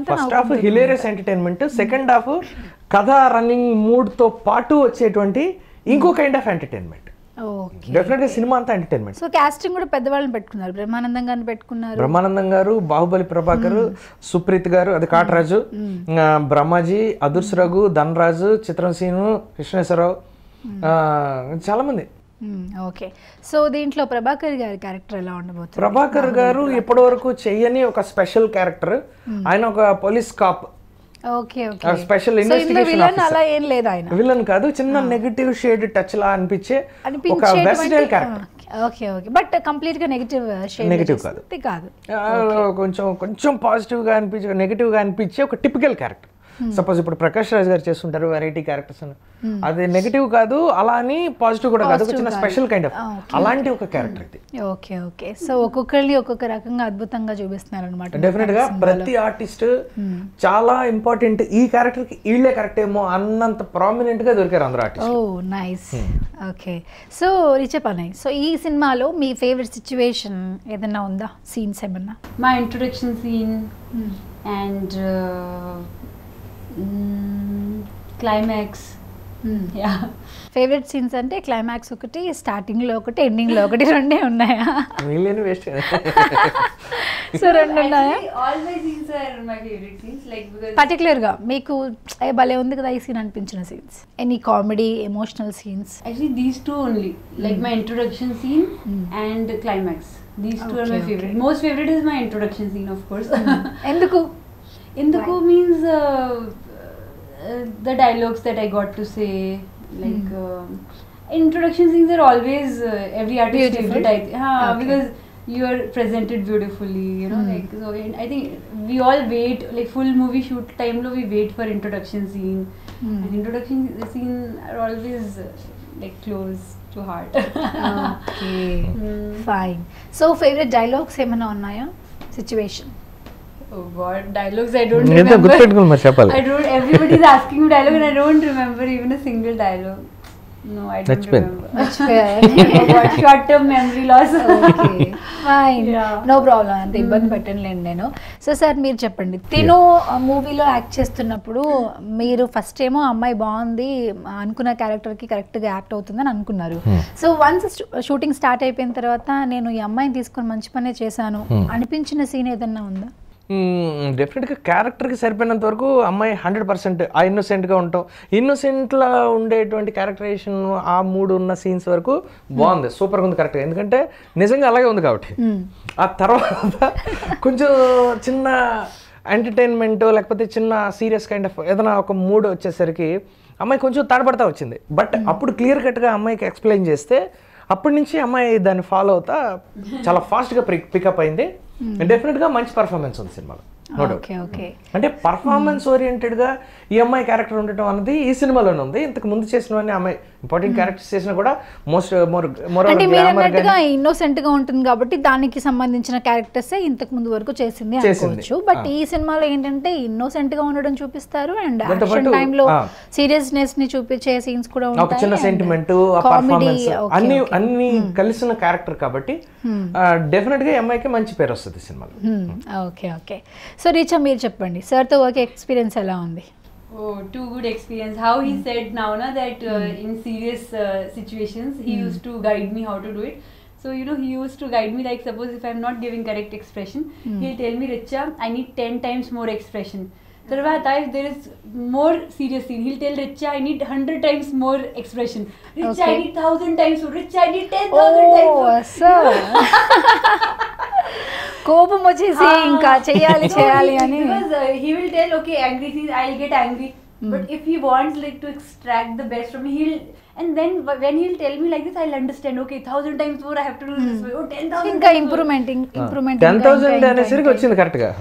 First half hilarious entertainment, second half కథ రన్నింగ్ మూడ్ తో పాటు వచ్చేటువంటి ఇంకో కైండ్ ఆఫ్ ఎంటర్టైన్మెంట్. డెఫినెట్ గా సినిమా అంతా ఎంటర్టైన్మెంట్. సో కాస్టింగ్ కూడా పెద్దవాళ్ళని పెట్టుకున్నారు, బ్రహ్మానందం గారు, బాహుబలి ప్రభాకర్, సుప్రీత్ గారు, అది కాటరాజు, బ్రహ్మాజీ, అదుర్స్ రఘు, ధనరాజు, చిత్రసీను, కృష్ణేశ్వరరావు, చాలా మంది. ఓకే. సో దీంట్లో ప్రభాకర్ గారి క్యారెక్టర్ ఎలా ఉండబోతుంది? ప్రభాకర్ గారు ఇప్పటి వరకు చెయ్యని ఒక స్పెషల్ క్యారెక్టర్. ఆయన ఒక police cop, special investigation officer. Villain కాదు, చిన్న నెగటివ్ షేడ్ టచ్ లా అనిపించే ఒక వెర్సటైల్ క్యారెక్టర్. బట్ కంప్లీట్ గా నెగటివ్ కాదు, కొంచెం పాజిటివ్ గా అనిపించే, నెగటివ్ గా అనిపించే ఒక టిపికల్ క్యారెక్టర్. సపోజ్ ఇప్పుడు ప్రకాష్ రాజ్ గారు చేస్తుంటారు వెరైటీ క్యారెక్టర్స్ అని, అది నెగిటివ్ కాదు అలా అని పాజిటివ్ కూడా కాదు, ఒక చిన్న స్పెషల్ కైండ్ ఆఫ్ అలాంటి ఒక క్యారెక్టర్ ఇది. ఓకే ఓకే, సో ఒక్కొక్కరిని ఒక్కొక్క రకంగా అద్భుతంగా చూపిస్తున్నారు అనమాట. డెఫినెట్ గా ప్రతి ఆర్టిస్ట్ చాలా ఇంపార్టెంట్, ఈ క్యారెక్టర్ కి వీళ్ళే కరెక్ట్ ఏమో అన్నంత ప్రామినెంట్ గా దొరికారు అందరూ ఆర్టిస్ట్. ఓ నైస్. ఓకే, సో రిచపనయ్, సో ఈ సినిమాలో మీ ఫేవరెట్ సిచ్యువేషన్ ఏదైనా ఉందా, సీన్స్ ఏమన్నా? My introduction scene and climax. Yeah. Favourite scenes అంటే క్లైమాక్స్ ఒకటి, స్టార్టింగ్ లో ఒకటి, ఎండింగ్ లో ఒకటి, రెండే ఉన్నాయా? వీళ్ళని వేస్ట్. సో రెండు ఉన్నాయా? Actually, all my scenes are my favorite scenes, like because particular గా మీకు ఏ భలే ఉంది కదా ఈ సీన్ అనిపించిన scenes, any comedy emotional scenes? actually these two only, like my introduction scene and climax. These two are my Okay, favorite. okay. Most favorite is my introduction scene, of course. ఎందుకు? Induku means the dialogues that I got to say, like introduction scenes are always every artist's Beautiful. favorite. Okay. Because you are presented beautifully, you know. Like so, I think we all wait, like full movie shoot time lo we wait for introduction scene, and introduction scene are always like close to heart. Okay fine. So favourite dialogues ఏమైనా ఉన్నాయా situation? Oh God, dialogues I don't ఏదో remember. గుర్తుపెట్టుకుని మరి చెప్పాలి. I don't. Everybody is asking me dialogue, and I don't remember even a single dialogue. No, I don't remember. Oh God, short-term memory loss. Okay fine, Yeah. No problem, అంత ఇబ్బంది పెట్టనులేండి నేను. So sir మీరు చెప్పండి, తిను మూవీలో act చేస్తున్నప్పుడు మీరు first ఏమో అమ్మాయి బాగుంది అనుకున్న క్యారెక్టర్కి కరెక్ట్గా యాక్ట్ అవుతుందని అనుకున్నారు. సో వన్స్ షూటింగ్ స్టార్ట్ అయిపోయిన తర్వాత నేను ఈ అమ్మాయిని తీసుకొని మంచి పనే చేశాను అనిపించిన సీన్ ఏదన్నా ఉందా? డెఫినెట్గా క్యారెక్టర్కి సరిపోయినంత వరకు అమ్మాయి 100% ఆ ఇన్నోసెంట్గా ఉంటాం, ఇన్నోసెంట్లో ఉండేటువంటి క్యారెక్టరైజేషన్ ఆ మూడు ఉన్న సీన్స్ వరకు బాగుంది, సూపర్గా ఉంది, కరెక్ట్గా, ఎందుకంటే నిజంగా అలాగే ఉంది కాబట్టి. ఆ తర్వాత కొంచెం చిన్న ఎంటర్టైన్మెంట్ లేకపోతే చిన్న సీరియస్ కైండ్ ఆఫ్ ఏదైనా ఒక మూడ్ వచ్చేసరికి అమ్మాయి కొంచెం తడబడతా వచ్చింది. బట్ అప్పుడు క్లియర్ కట్గా అమ్మాయికి ఎక్స్ప్లెయిన్ చేస్తే అప్పటి నుంచి అమ్మాయి దాన్ని ఫాలో అవుతా చాలా ఫాస్ట్గా పికప్ అయింది. డెఫినెట్గా మంచి పర్ఫార్మెన్స్ ఉంది సినిమాలో, నో డౌట్. ఓకే ఓకే, అంటే పర్ఫార్మెన్స్ ఓరియంటెడ్గా ఈ అమ్మాయి క్యారెక్టర్ ఉండటం అనేది ఈ సినిమాలోనే ఉంది. ఇంతకు ముందు చేసిన అమ్మాయి ఇంపార్టెంట్ క్యారెక్టర్స్ చేసినా కూడా అంటే మీరు అన్నట్టుగా ఇన్నోసెంట్ గా ఉంటుంది కాబట్టి దానికి సంబంధించిన క్యారెక్టర్స్ ఇంతకు ముందు వరకు చేసింది అనుకోవచ్చు. బట్ ఈ సినిమాలో ఏంటంటే ఇన్నోసెంట్ గా ఉండడం చూపిస్తారు, అండ్ యాక్షన్ టైమ్ లో సీరియస్నెస్ ని చూపించే సీన్స్ కూడా ఒక చిన్న సెంటిమెంట్, పర్ఫార్మెన్స్ అన్ని కలిసిన క్యారెక్టర్ కాబట్టి డెఫినెట్ గా అమ్మాయికి మంచి పేరు వస్తుంది సినిమాలో. ఓకే ఓకే, సో రీచా మీరు చెప్పండి, సార్ తో వర్క్ ఎక్స్పీరియన్స్ ఎలా ఉంది? Oh, too good experience. How he said now na that in serious situations he used to guide me how to do it. So you know, he used to guide me, like suppose if I'm not giving correct expression, he'll tell me, Richa, I need 10 times more expression. Tarvata if there is more serious scene, he'll tell Richa, I need 100 times more expression. Richa, Okay. I need 1000 times more. Richa, I need 10,000 times more. కోపం వచ్చేసి ఇంకా చెయ్యాలి అని. Because he will tell, okay, angry scenes, I'll get angry. But if he wants like to extract the best from me, and then when he'll tell me like this, I'll understand, okay, 1000 times more I have to do this way. Oh, 10,000 ఇంకా improvement 10,000 అనేసరికి వచ్చింది కరెక్ట్గా.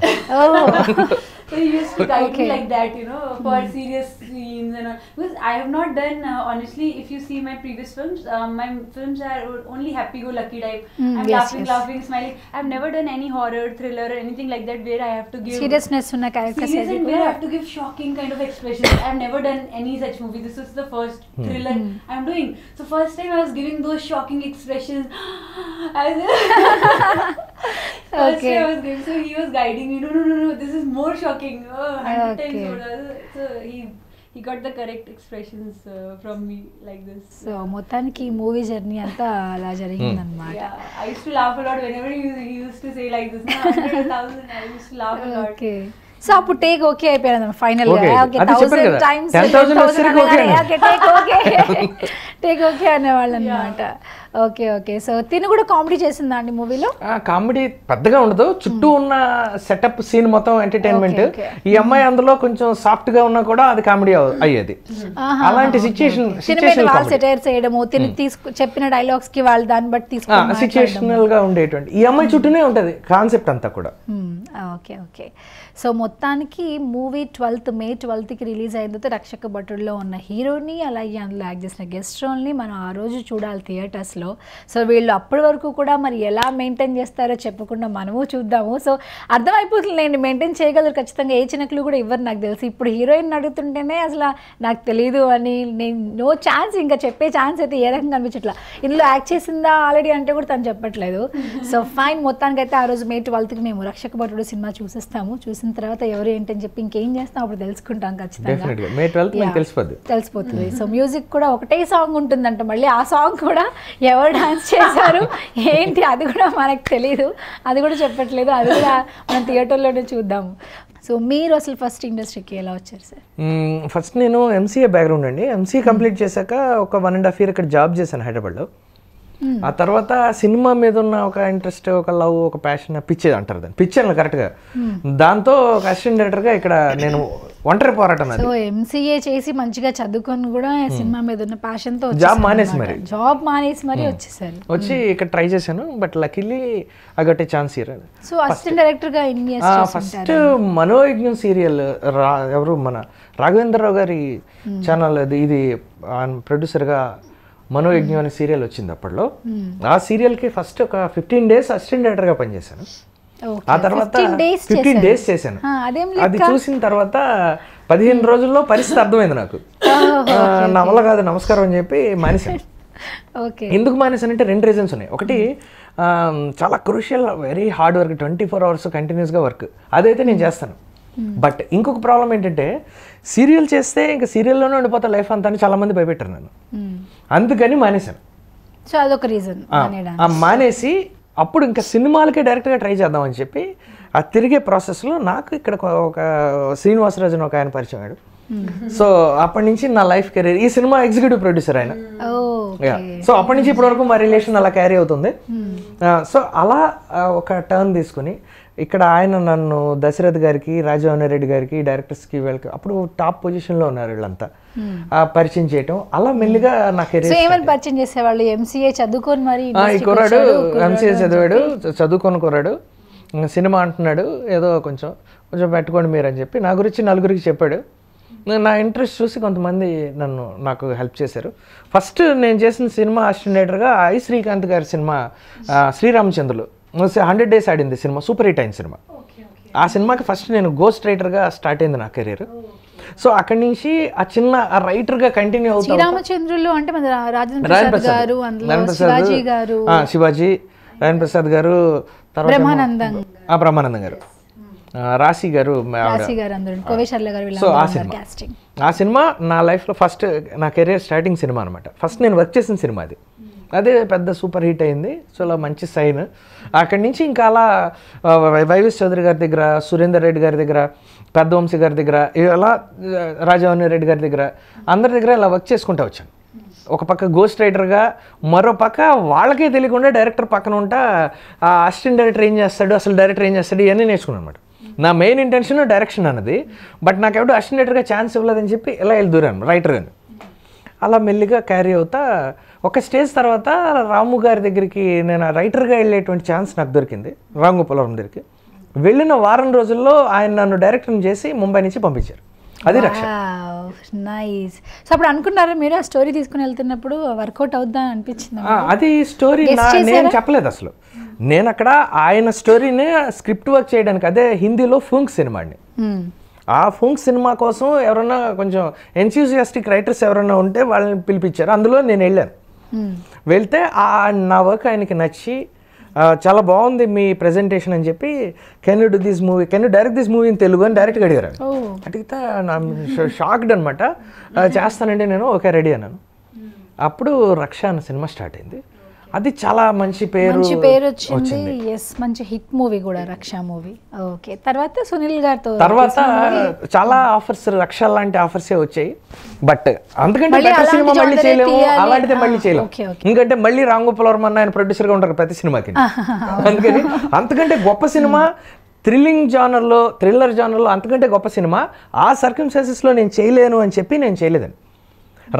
So he used to guide Okay. me like that, you know, for serious scenes and all. Because I have not done, honestly, if you see my previous films, my films are only happy-go-lucky type. I'm yes, laughing, smiling. I've never done any horror, thriller, or anything like that where I have to give seriousness ఉన్న characters serious and where I have to give shocking kind of expressions. I've never done any such movie. This is the first thriller I'm doing. So first time I was giving those shocking expressions. First time I was giving, so he was guiding me. No, this is more shocking. 100 times more. So he got the correct expressions from me like this. So మొత్తానికి ఈ movie journey అంతా అలా జరిగింది అనమాట. Yeah, I used to laugh a lot whenever he used to say like this. 100,000. I used to laugh a lot. Okay, so అప్పుడు take okay అయిపోయాను final గా. Okay. Okay, అది చెప్పాను 1000 కదా, టైమ్స్ 10,000 వచ్చేసరికి okay అన్నారు. టేక్ ఓకే అనేవాళ్ళు అనమాట. Okay okay. సో తిను కూడా కామెడీ చేసిందా అండి మూవీలో? కామెడీ పెద్దగా ఉండదు, చుట్టూ ఉన్న సెటప్ సీన్ మొత్తం ఎంటర్టైన్మెంట్. Okay, okay. ఈ అమ్మాయి అందులో కొంచెం సాఫ్ట్ గా ఉన్నా కూడా అది కామెడీ అయ్యేది. అలాంటి సిచ్యుయేషన్ సెటైర్ చేయడము, తిని చెప్పిన డైలాగ్స్ కి వాళ్ళు దాన్ని బట్టి తీసుకుని సిచ్యుయేషనల్ గా ఉండేటువంటి ఈ అమ్మాయి చుట్టూనే ఉంటది కాన్సెప్ట్ అంతా కూడా. Okay okay. సో మొత్తానికి movie 12th May 12th release అయిన తర్వాత రక్షక భటుడిలో ఉన్న హీరోని అలాగే అందులో యాక్ట్ చేసిన గెస్ట్ రోల్ని మనం ఆ రోజు చూడాలి థియేటర్స్లో. సో వీళ్ళు అప్పటి వరకు కూడా మరి ఎలా మెయింటైన్ చేస్తారో చెప్పకుండా మనము చూద్దాము. సో అర్థమైపోతుందిలేండి, మెయింటైన్ చేయగలరు ఖచ్చితంగా. ఏ చిన్నకులు కూడా ఇవ్వరు నాకు తెలిసి. ఇప్పుడు హీరోయిన్ అడుగుతుంటేనే అసలు నాకు తెలియదు అని, నేను నో ఛాన్స్, ఇంకా చెప్పే ఛాన్స్ అయితే ఏ రకంగా అనిపించట్లా. ఇందులో యాక్ట్ చేసిందా ఆల్రెడీ అంటే కూడా తను చెప్పట్లేదు. సో ఫైన్, మొత్తానికి అయితే ఆ రోజు May 12th మేము రక్షక భటుడు సినిమా చూసేస్తాము. చూసిన తర్వాత ఎవరు ఏంటని చెప్పి ఇంకేం చేస్తాం అప్పుడు తెలుసుకుంటాం ఖచ్చితంగా. May 12th తెలిసిపోతుంది. సో మ్యూజిక్ కూడా ఒకటే సాంగ్ ఉంటుందంట, మళ్ళీ ఆ సాంగ్ కూడా ఎవరు డాన్స్ చేశారు ఏంటి అది కూడా మనకు తెలీదు, అది కూడా చెప్పట్లేదు. అది కూడా మనం థియేటర్లోనే చూద్దాము. సో మీరు అసలు ఫస్ట్ ఇండస్ట్రీకి ఎలా వచ్చారు సార్? ఫస్ట్ నేను ఎంసీఏ బ్యాక్గ్రౌండ్ అండి. ఎంసీఏ కంప్లీట్ చేశాక ఒక 1.5 year ఇక్కడ జాబ్ చేశాను హైదరాబాద్లో. ఆ తర్వాత సినిమా మీద ఉన్న ఒక ఇంట్రెస్ట్, ఒక లవ్, ఒక ప్యాషన్, పిచ్చేది అంటారు దాన్ని, పిచ్చాను కరెక్ట్గా. దాంతో ఒక అసిస్టెంట్ డైరెక్టర్గా ఇక్కడ నేను ఒంటరి పోరాటం. సో ఎంసీఏ చేసి మంచిగా చదువుకొని కూడా సినిమా మీద ఉన్న ప్యాషన్తో జాబ్ మానేసి మరి వచ్చేసారు. వచ్చి ఇక్కడ ట్రై చేశాను, but luckily I got A chance here. So assistant డైరెక్టర్గా ఎన్ని ఇయర్స్? ఫస్ట్ మనోయజ్ఞం సీరియల్ ఎవరు మన రాఘవేంద్రరావు గారి ఛానల్, ఇది ప్రొడ్యూసర్గా మనోయజ్ఞం అనే సీరియల్ వచ్చింది అప్పట్లో. ఆ సీరియల్కి ఫస్ట్ ఒక 15 days అసిస్టెంట్ డైరెక్టర్గా పనిచేశాను. ఆ తర్వాత 15 days చేశాను. అది చూసిన తర్వాత 15 రోజుల్లో పరిస్థితి అర్థమైంది నాకు. నా వల్ల కాదు, నమస్కారం అని చెప్పి మానేశాను. ఎందుకు మానేశానంటే 2 reasons ఉన్నాయి. ఒకటి, చాలా crucial, very hard work, 24 hours కంటిన్యూస్గా వర్క్, అదైతే నేను చేస్తాను. బట్ ఇంకొక ప్రాబ్లం ఏంటంటే సీరియల్ చేస్తే ఇంకా సీరియల్లోనే ఉండిపోతా లైఫ్ అంతా అని చాలా మంది భయపెట్టారు నన్ను. అందుకని మానేశాను. సో అదొక రీజన్. మానేసి అప్పుడు ఇంకా సినిమాలకే డైరెక్ట్గా ట్రై చేద్దామని చెప్పి ఆ తిరిగే ప్రాసెస్లో నాకు ఇక్కడ ఒక శ్రీనివాసరాజు అని ఒక ఆయన పరిచయం అయ్యాడు. సో అప్పటి నుంచి నా లైఫ్ కెరీర్, ఈ సినిమా ఎగ్జిక్యూటివ్ ప్రొడ్యూసర్ ఆయన. సో అప్పటి నుంచి ఇప్పటి వరకు మా రిలేషన్ అలా క్యారీ అవుతుంది. సో అలా ఒక టర్న్ తీసుకుని ఇక్కడ ఆయన నన్ను దశరథ్ గారికి, రాజవన్ రెడ్డి గారికి, డైరెక్టర్స్కి, వీళ్ళకి అప్పుడు టాప్ పొజిషన్లో ఉన్నారు వీళ్ళంతా, పరిచయం చేయటం. అలా మెల్లిగా నా కెరీర్ పరిచయం చేసేవాళ్ళు. ఎంసీఏ చదువుకొని మరి ఈ కుర్రాడు ఎంసీఏ చదివాడు, చదువుకొని కుర్రాడు, సినిమా అంటున్నాడు, ఏదో కొంచెం పెట్టుకోండి మీరు అని చెప్పి నా గురించి నలుగురికి చెప్పాడు. నా ఇంట్రెస్ట్ చూసి కొంతమంది నాకు హెల్ప్ చేశారు. ఫస్ట్ నేను చేసిన సినిమా అసిస్టెంట్ డైరెక్టర్గా ఐ శ్రీకాంత్ గారి సినిమా శ్రీరామచంద్రులు 100 days ఆడింది సినిమా, సూపర్ హిట్ అయిన సినిమా. ఆ సినిమాకి ఫస్ట్ నేను గోస్ట్ రైటర్గా స్టార్ట్ అయింది నా కెరీర్. సో అక్కడి నుంచి ఆ చిన్న రైటర్గా కంటిన్యూ అవుతాను. శ్రీరామచంద్రులు అంటే రాజేంద్ర ప్రసాద్ గారు, శివాజీ గారు, శివాజీ, రాజేంద్ర ప్రసాద్ గారు, తర్వాత బ్రహ్మానందం గారు, రాశి గారు. సో ఆ సినిమా నా లైఫ్లో ఫస్ట్ నా కెరీర్ స్టార్టింగ్ సినిమా అనమాట. ఫస్ట్ నేను వర్క్ చేసిన సినిమా అది. అదే పెద్ద సూపర్ హిట్ అయింది. సో అలా మంచి సైన్. అక్కడి నుంచి ఇంకా అలా వైవిఎస్ చౌదరి గారి దగ్గర, సురేందర్ రెడ్డి గారి దగ్గర, పెద్దవంశీ గారి దగ్గర, ఇలా రాజవన్ రెడ్డి గారి దగ్గర, అందరి దగ్గర ఇలా వర్క్ చేసుకుంటూ వచ్చాను. ఒక పక్క గోస్ట్ రైటర్గా, మరో పక్క వాళ్ళకే తెలియకుండా డైరెక్టర్ పక్కన ఉంటా ఆ అసిస్టెంట్ డైరెక్టర్ ఏం చేస్తాడు, అసలు డైరెక్టర్ ఏం చేస్తాడు, ఇవన్నీ నేర్చుకున్నాను అనమాట. నా మెయిన్ ఇంటెన్షన్ డైరెక్షన్ అన్నది, బట్ నాకు ఎవడు అసిస్టెంట్ డైరెక్టర్గా ఛాన్స్ ఇవ్వలేదని చెప్పి ఇలా దూరాను రైటర్గాని. అలా మెల్లిగా క్యారీ అవుతా ఒక స్టేజ్ తర్వాత రాము గారి దగ్గరికి నేను రైటర్గా వెళ్ళేటువంటి ఛాన్స్ నాకు దొరికింది. రామ్ గోపాలవరం దగ్గరికి వెళ్ళిన వారం రోజుల్లో ఆయన నన్ను డైరెక్టర్ని చేసి ముంబై నుంచి పంపించారు. అది రక్ష. నైస్. సో అప్పుడు అనుకున్నారా మీరు ఆ స్టోరీ తీసుకుని వెళ్తున్నప్పుడు వర్కౌట్ అవుద్దా అనిపించింది? అది స్టోరీ నేను చెప్పలేదు అసలు. నేను అక్కడ ఆయన స్టోరీని స్క్రిప్ట్ వర్క్ చేయడానికి, అదే హిందీలో ఫూంక్ సినిమా అండి. ఆ ఫూంక్ సినిమా కోసం ఎవరన్నా కొంచెం ఎంథూసియాస్టిక్ రైటర్స్ ఎవరన్నా ఉంటే వాళ్ళని పిలిపించారు. అందులో నేను వెళ్ళాను. వెళ్తే నా వర్క్ ఆయనకి నచ్చి చాలా బాగుంది మీ ప్రెజెంటేషన్ అని చెప్పి, can you do this movie, can you direct this movie అని తెలుగు అని డైరెక్ట్గా అడిగారు. అడిగితే నా షాక్డ్ అనమాట. చేస్తానండి నేను, ఓకే రెడీ అన్నాను. అప్పుడు రక్ష అన్న సినిమా స్టార్ట్ అయింది. అది చాలా మంచి పేరు వచ్చింది. ఎస్, మంచి హిట్ మూవీ కూడా రక్ష మూవీ. ఓకే, తర్వాత సునీల్ గారితో తర్వాత చాలా ఆఫర్స్, రక్ష లాంటి ఆఫర్సే వచ్చాయి. బట్ అందుకంటే మళ్ళీ బెటర్ సినిమా అలాంటి మళ్ళీ genre చేయలేము, తీయాలి. అలాంటిదే మళ్ళీ చేయలేము. Okay, okay. ఎందుకంటే మళ్ళీ రామ్ గోపాల్ వర్మ అన్న ఆయన ప్రొడ్యూసర్ గా ఉంటారు ప్రతి సినిమాకి. అందుకని అంతకంటే గొప్ప సినిమా థ్రిల్లర్ జానర్లో అంతకంటే గొప్ప సినిమా ఆ సర్కమ్స్టాన్సెస్లో నేను చేయలేను అని చెప్పి నేను చేయలేదని.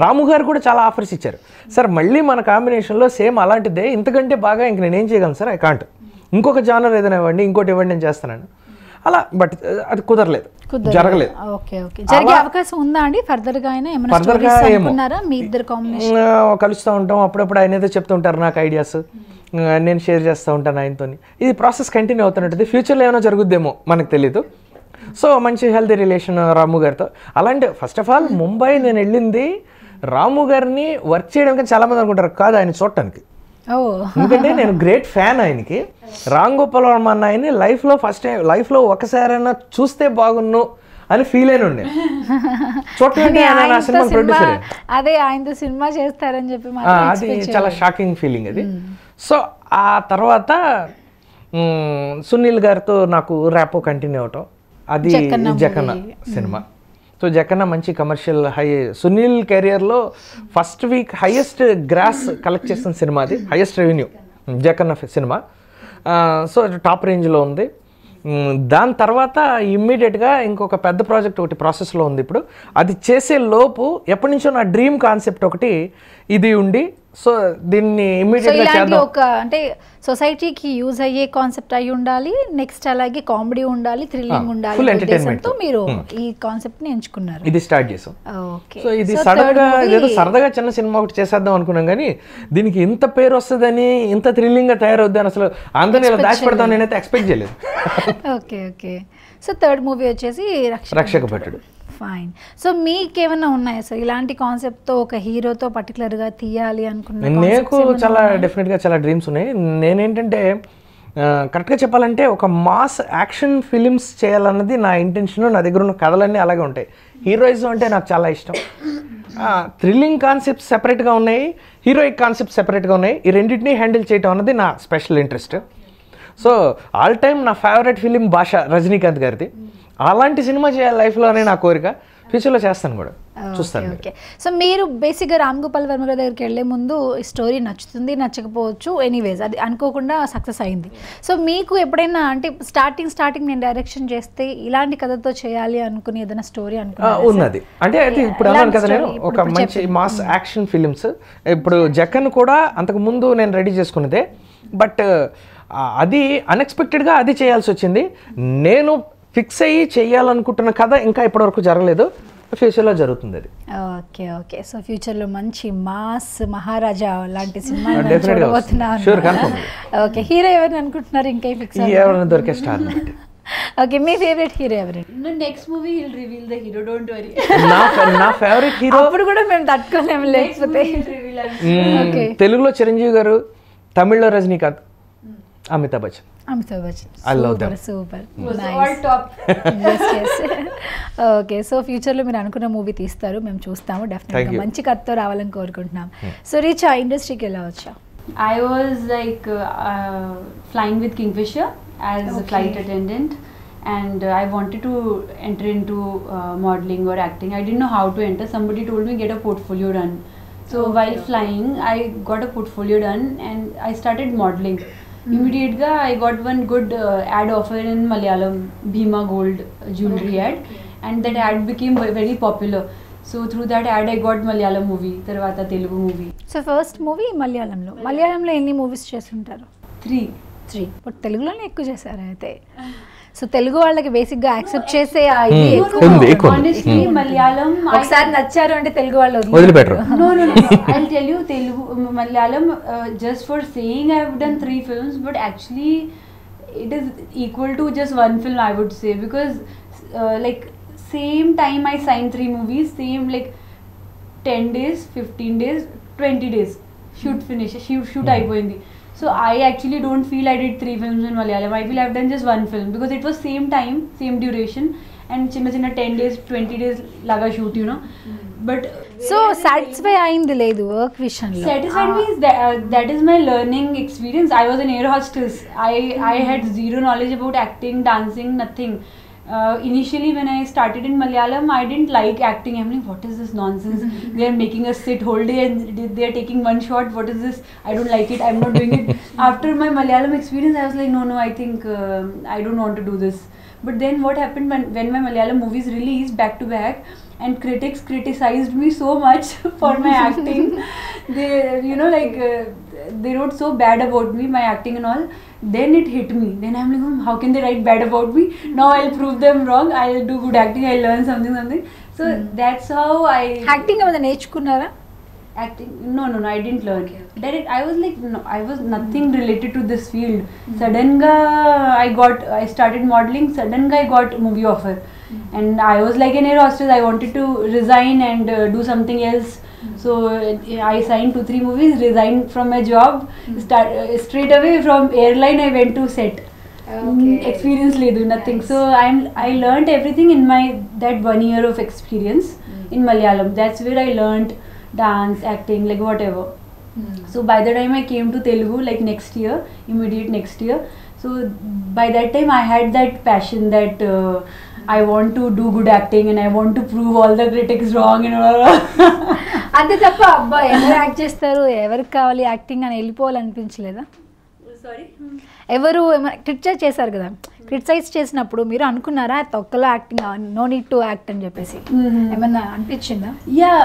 రాము గారు కూడా చాలా ఆఫర్స్ ఇచ్చారు. సార్ మళ్ళీ మన కాంబినేషన్లో సేమ్ అలాంటిదే, ఇంతకంటే బాగా ఇంక నేనేం చేయగలను సార్, ఐ కాంట్, ఇంకొక జానర్ ఏదైనా ఇవ్వండి, ఇంకోటి ఇవ్వండి, నేను చేస్తాను అలా. బట్ అది కుదరలేదు, జరగలేదు. Okay, okay. జరిగే అవకాశం ఉందా అండి ఫర్దర్ గా? అయినా ఏమైనా స్టోరీస్ అనుకున్నారా మీ ఇద్దరు కాంబినేషన్? కలుస్తూ ఉంటాం అప్పుడప్పుడు, ఆయన ఏదో చెప్తూ ఉంటారు నాకు ఐడియాస్, నేను షేర్ చేస్తూ ఉంటాను ఆయనతో. ఇది ప్రాసెస్ కంటిన్యూ అవుతున్నట్టు, ఫ్యూచర్లో ఏమైనా జరుగుద్దేమో మనకు తెలీదు. సో మంచి హెల్తీ రిలేషన్ రాము గారితో. అలాంటి ఫస్ట్ ఆఫ్ ఆల్ ముంబై నేను వెళ్ళింది రాము గారిని వర్క్ చేయడానికి. చాలా మంది అనుకుంటారు కాదు, ఆయన చూడటానికి. ఎందుకంటే నేను గ్రేట్ ఫ్యాన్ ఆయనకి. రామ్ గోపాల్ వర్మ అన్న ఆయన్ని లైఫ్లో ఫస్ట్ టైం, లైఫ్లో ఒకసారైనా చూస్తే బాగున్ను అని ఫీల్ అయిన ఉండే. చూడటానికి ఆయన సినిమా ప్రొడ్యూసర్, అదే ఆయనతో సినిమా చేస్తారని చెప్పి అది చాలా షాకింగ్ ఫీలింగ్ అది. సో ఆ తర్వాత సునీల్ గారితో నాకు ర్యాపో కంటిన్యూ అవటం, అది జకన్న సినిమా. సో జకన్న మంచి కమర్షియల్ సునీల్ కెరియర్లో first week highest gross collect చేసిన సినిమా, అది highest revenue Jakkanna cinema. So top రేంజ్లో ఉంది. దాని తర్వాత ఇమ్మీడియట్గా ఇంకొక పెద్ద ప్రాజెక్ట్ ఒకటి ప్రాసెస్లో ఉంది ఇప్పుడు. అది చేసే లోపు ఎప్పటి నుంచో నా డ్రీమ్ కాన్సెప్ట్ ఒకటి ఇది ఉండి, సో దీన్ని ఇమ్మీడియట్గా చేద్దాం. ఒక అంటే సొసైటీకి యూజ్ అయ్యే కాన్సెప్ట్ అయి ఉండాలి, నెక్స్ట్ అలాగే కామెడీ ఉండాలి, థ్రిల్లింగ్ ఉండాలి, ఫుల్ ఎంటర్టైన్మెంట్ తో మీరు ఈ కాన్సెప్ట్ ని ఎంచుకున్నారు. ఇది స్టార్ట్ చేసాం. ఓకే, సో ఇది సడన్ గా ఏదో సరదాగా చిన్న సినిమా ఒకటి చేసేద్దాం అనుకున్నాం, కానీ దీనికి ఇంత పేరు వస్తుందని, ఇంత థ్రిల్లింగ్ గా తయారవుద్దని అసలు అందరినీ ఇలా దాచి పెడతాం నేనైతే ఎక్స్పెక్ట్ చేయలేదు. Okay, okay. So third movie వచ్చేసి రక్షక భటుడు. ఫైన్. సో మీకేమన్నా ఉన్నాయా సార్ ఇలాంటి కాన్సెప్ట్తో ఒక హీరోతో పర్టికులర్గా తీయాలి అనుకున్నా? నాకు చాలా డెఫినెట్గా చాలా డ్రీమ్స్ ఉన్నాయి. నేనేంటంటే కరెక్ట్గా చెప్పాలంటే ఒక మాస్ యాక్షన్ ఫిలిమ్స్ చేయాలన్నది నా ఇంటెన్షన్. నా దగ్గర ఉన్న కథలన్నీ అలాగే ఉంటాయి. హీరోయిజం అంటే నాకు చాలా ఇష్టం. థ్రిల్లింగ్ కాన్సెప్ట్స్ సెపరేట్గా ఉన్నాయి, హీరోయిక్ కాన్సెప్ట్స్ సెపరేట్గా ఉన్నాయి. ఈ రెండింటినీ హ్యాండిల్ చేయడం అన్నది నా special interest. So all time నా ఫేవరెట్ ఫిలిం భాష, రజనీకాంత్ గారిది. అలాంటి సినిమా చేయాలి లైఫ్లో అనే నా కోరిక. ఫ్యూచర్లో చేస్తాను కూడా, చూస్తాను. ఓకే. సో మీరు బేసిక్గా రామ్ గోపాల్ వర్మ గారి దగ్గరికి వెళ్ళే ముందు ఈ స్టోరీ నచ్చుతుంది, నచ్చకపోవచ్చు, ఎనీవేస్ అది అనుకోకుండా సక్సెస్ అయింది. సో మీకు ఎప్పుడైనా అంటే స్టార్టింగ్ నేను డైరెక్షన్ చేస్తే ఇలాంటి కథతో చేయాలి అనుకుని ఏదైనా స్టోరీ ఉన్నది అంటే అది ఇప్పుడు అన్నాను కదా, నేను ఒక మంచి మాస్ యాక్షన్ ఫిలిమ్స్. ఇప్పుడు జక్కన్ కూడా అంతకు ముందు నేను రెడీ చేసుకున్నదే, బట్ అది అన్ఎక్స్పెక్టెడ్గా అది చేయాల్సి వచ్చింది. నేను ఫిక్స్ అయ్యి చేయాలనుకుంటున్న కథ ఇంకా ఇప్పటివరకు జరగలేదు, ఫ్యూచర్లో జరుగుతుంది అది. Okay, okay. సో ఫ్యూచర్లో మంచి మాస్ మహారాజా లాంటి సినిమా చూడబోతున్నాను. ఓకే, హీరో ఎవరిని అనుకుంటున్నారు? ఇంకా ఫిక్స్ ఎవరైనా దొరికే స్టార్. ఓకే, మీ ఫేవరెట్ హీరో ఎవరు? Next movie will reveal the hero, don't worry. నా ఫేవరెట్ హీరో అప్పుడు కూడా మేము తట్టుకోలేము, లేకపోతే. తెలుగులో చిరంజీవి గారు, తమిళ్లో Rajinikanth, Amitabh Bachchan. I love them. Super. All top. Yes. Okay, so ఫ్యూచర్లో మీరు అనుకున్న మూవీ తీస్తారు, మేము చూస్తాము డెఫినెట్గా. మంచి కథతో రావాలని కోరుకుంటున్నాం. సో రీచా ఇండస్ట్రీకి ఎలా వచ్చా? I was like flying with Kingfisher as a flight attendant, and I wanted to enter into modeling or acting. I didn't know how to enter. Somebody told me get a portfolio done. So while flying, I got a portfolio done and I started modeling. Immediately I got one good ad offer in Malayalam, Bhima Gold jewelry ad, and that ad became very popular. So through that ad I got Malayalam movie, Tarvata Telugu movie. So first movie మలయాళంలో ఎన్ని movies చేస్తుంటారు? 3. But తెలుగులోనే ఎక్కువ చేశారు అయితే. So Telugu వాళ్ళకి basic గా accept చేసే honestly Malayalam ఒకసారి నచ్చారు అంటే తెలుగు వాళ్ళు వదిలిపెట్టరు. No, I'll tell you, Telugu Malayalam just for saying I have done 3 films, but actually it is equal to just one film, I would say, because like same time I signed 3 movies, same like 10 days, 15 days, 20 days shoot అయిపోయింది. So I actually don't feel I did 3 films in Malayalam. I feel I've done just 1 film because it was same time, same duration, and chinna 10 days 20 days laga shoot, you know. But so satisfy అయింది లేదు work విషయంలో? satisfied means that is my learning experience. I was an air hostess. I had zero knowledge about acting, dancing, nothing. Initially when I started in Malayalam, I didn't like acting. I'm like, what is this nonsense? They are making us sit whole day and they are taking one shot. What is this? I don't like it. I'm not doing it. After my Malayalam experience, I was like, no, I think I don't want to do this. But then what happened when my Malayalam movies released back to back, and critics criticized me so much for my acting. They, you know, like they wrote so bad about me, my acting and all. Then it hit me. Then I'm like, how can they write bad about me? Now I'll prove them wrong. I'll do good acting. I'll learn something. So that's how I acting ఏమైనా నేర్చుకున్నారా? acting. No, I didn't learn. I was like, no, I was nothing related to this field. Suddenly I started modeling. Suddenly I got movie offer, and I was like an air hostess. I wanted to resign and do something else. So I signed 2-3 movies, resigned from my job. Straight away from airline I went to set. Experience ledu, nothing. So I learned everything in my that 1 year of experience in Malayalam. That's where I learned dance, acting, like whatever. So by the time I came to Telugu, like immediate next year, so by that time I had that passion that I want to do good acting and I want to prove all the critics wrong and all. అంతే తప్ప అబ్బా ఎవరు act చేస్తారు, ఎవరికి కావాలి acting అని వెళ్ళిపోవాలనిపించలేదా? Sorry? ఎవరు criticise చేశారు కదా, క్రిటిసైజ్ చేసినప్పుడు మీరు అనుకున్నారా తొక్కలో acting, no need to act అని చెప్పేసి ఏమన్నా అనిపించిందా? Yeah,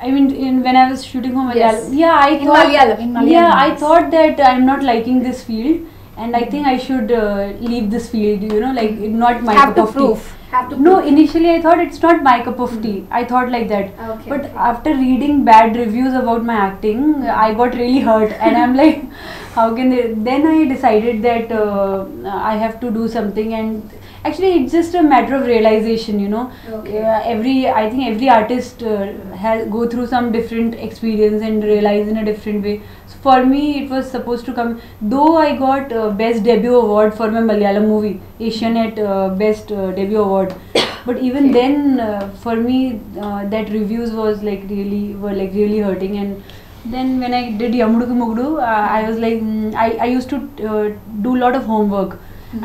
I mean when I was shooting for Malayalam, In Malayalam, I thought that I'm not liking this field and I think I should leave this field, you know, like not my cup of tea. No, initially I thought it's not my cup of tea. I thought like that. But after reading bad reviews about my acting, I got really hurt and I'm like, how can they? Then I decided that I have to do something, and actually it's just a matter of realization, you know. I think every artist has go through some different experience and realize in a different way. So for me it was supposed to come, though I got best debut award for my Malayalam movie, Asianet best debut award. But even then for me that reviews was like really hurting. And then when I did Yamuduku Mugdu, I was like, I used to do a lot of homework.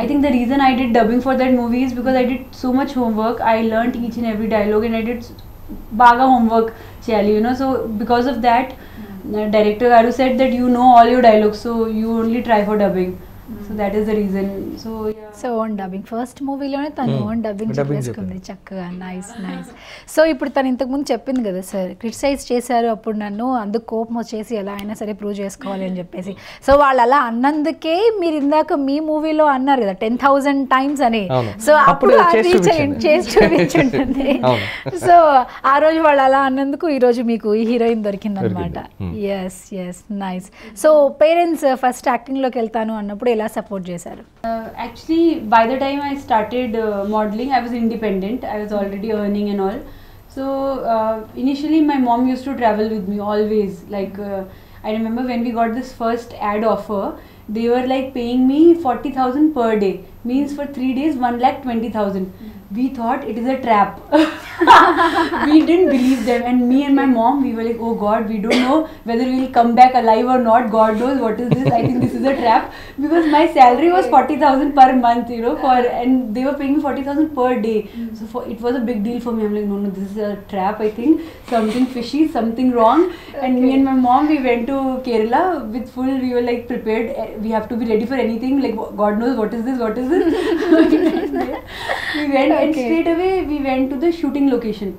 I think the reason I did dubbing for that movie is because I did so much homework. I learnt each and every dialogue and I did baga homework chali, you know. So because of that, director Garu said that you know all your dialogues, so you only try for dubbing. So that is the reason. So yeah. So own dubbing first మూవీలోనే తను own dubbing చెప్పేసుకుంది చక్కగా. Nice. So ఇప్పుడు తను ఇంతకుముందు చెప్పింది కదా sir, criticise చేశారు అప్పుడు నన్ను, అందుకు కోపం వచ్చేసి ఎలా అయినా సరే ప్రూవ్ చేసుకోవాలి అని చెప్పేసి. సో వాళ్ళు అలా అన్నందుకే మీరు ఇందాక మీ మూవీలో అన్నారు కదా 10,000 times అని. సో అప్పుడు చేసి చూపించుంటుంది. సో ఆ రోజు వాళ్ళు అలా అన్నందుకు ఈ రోజు మీకు ఈ హీరోయిన్ దొరికింది అనమాట. Yes nice. So parents first యాక్టింగ్లోకి వెళ్తాను అన్నప్పుడు ఎలా సపోర్ట్ చేశారు? Actually, by the time I started modeling, I was independent. I was already earning and all. So initially my mom used to travel with me always. Like I remember when we got this first ad offer, they were like paying me 40,000 per day. Means for 3 days 1,20,000. We thought it is a trap. We didn't believe them, and me and my mom, we were like, oh God, we don't know whether we'll come back alive or not. God knows what is this. I think this is a trap, because my salary was 40,000 per month, you know, and they were paying me 40,000 per day. So it was a big deal for me. I'm like, no, this is a trap. I think something fishy, something wrong. And me and my mom, we went to Kerala with full. We were like prepared. We have to be ready for anything. Like God knows what is this. We went and straight away we went to the shooting location.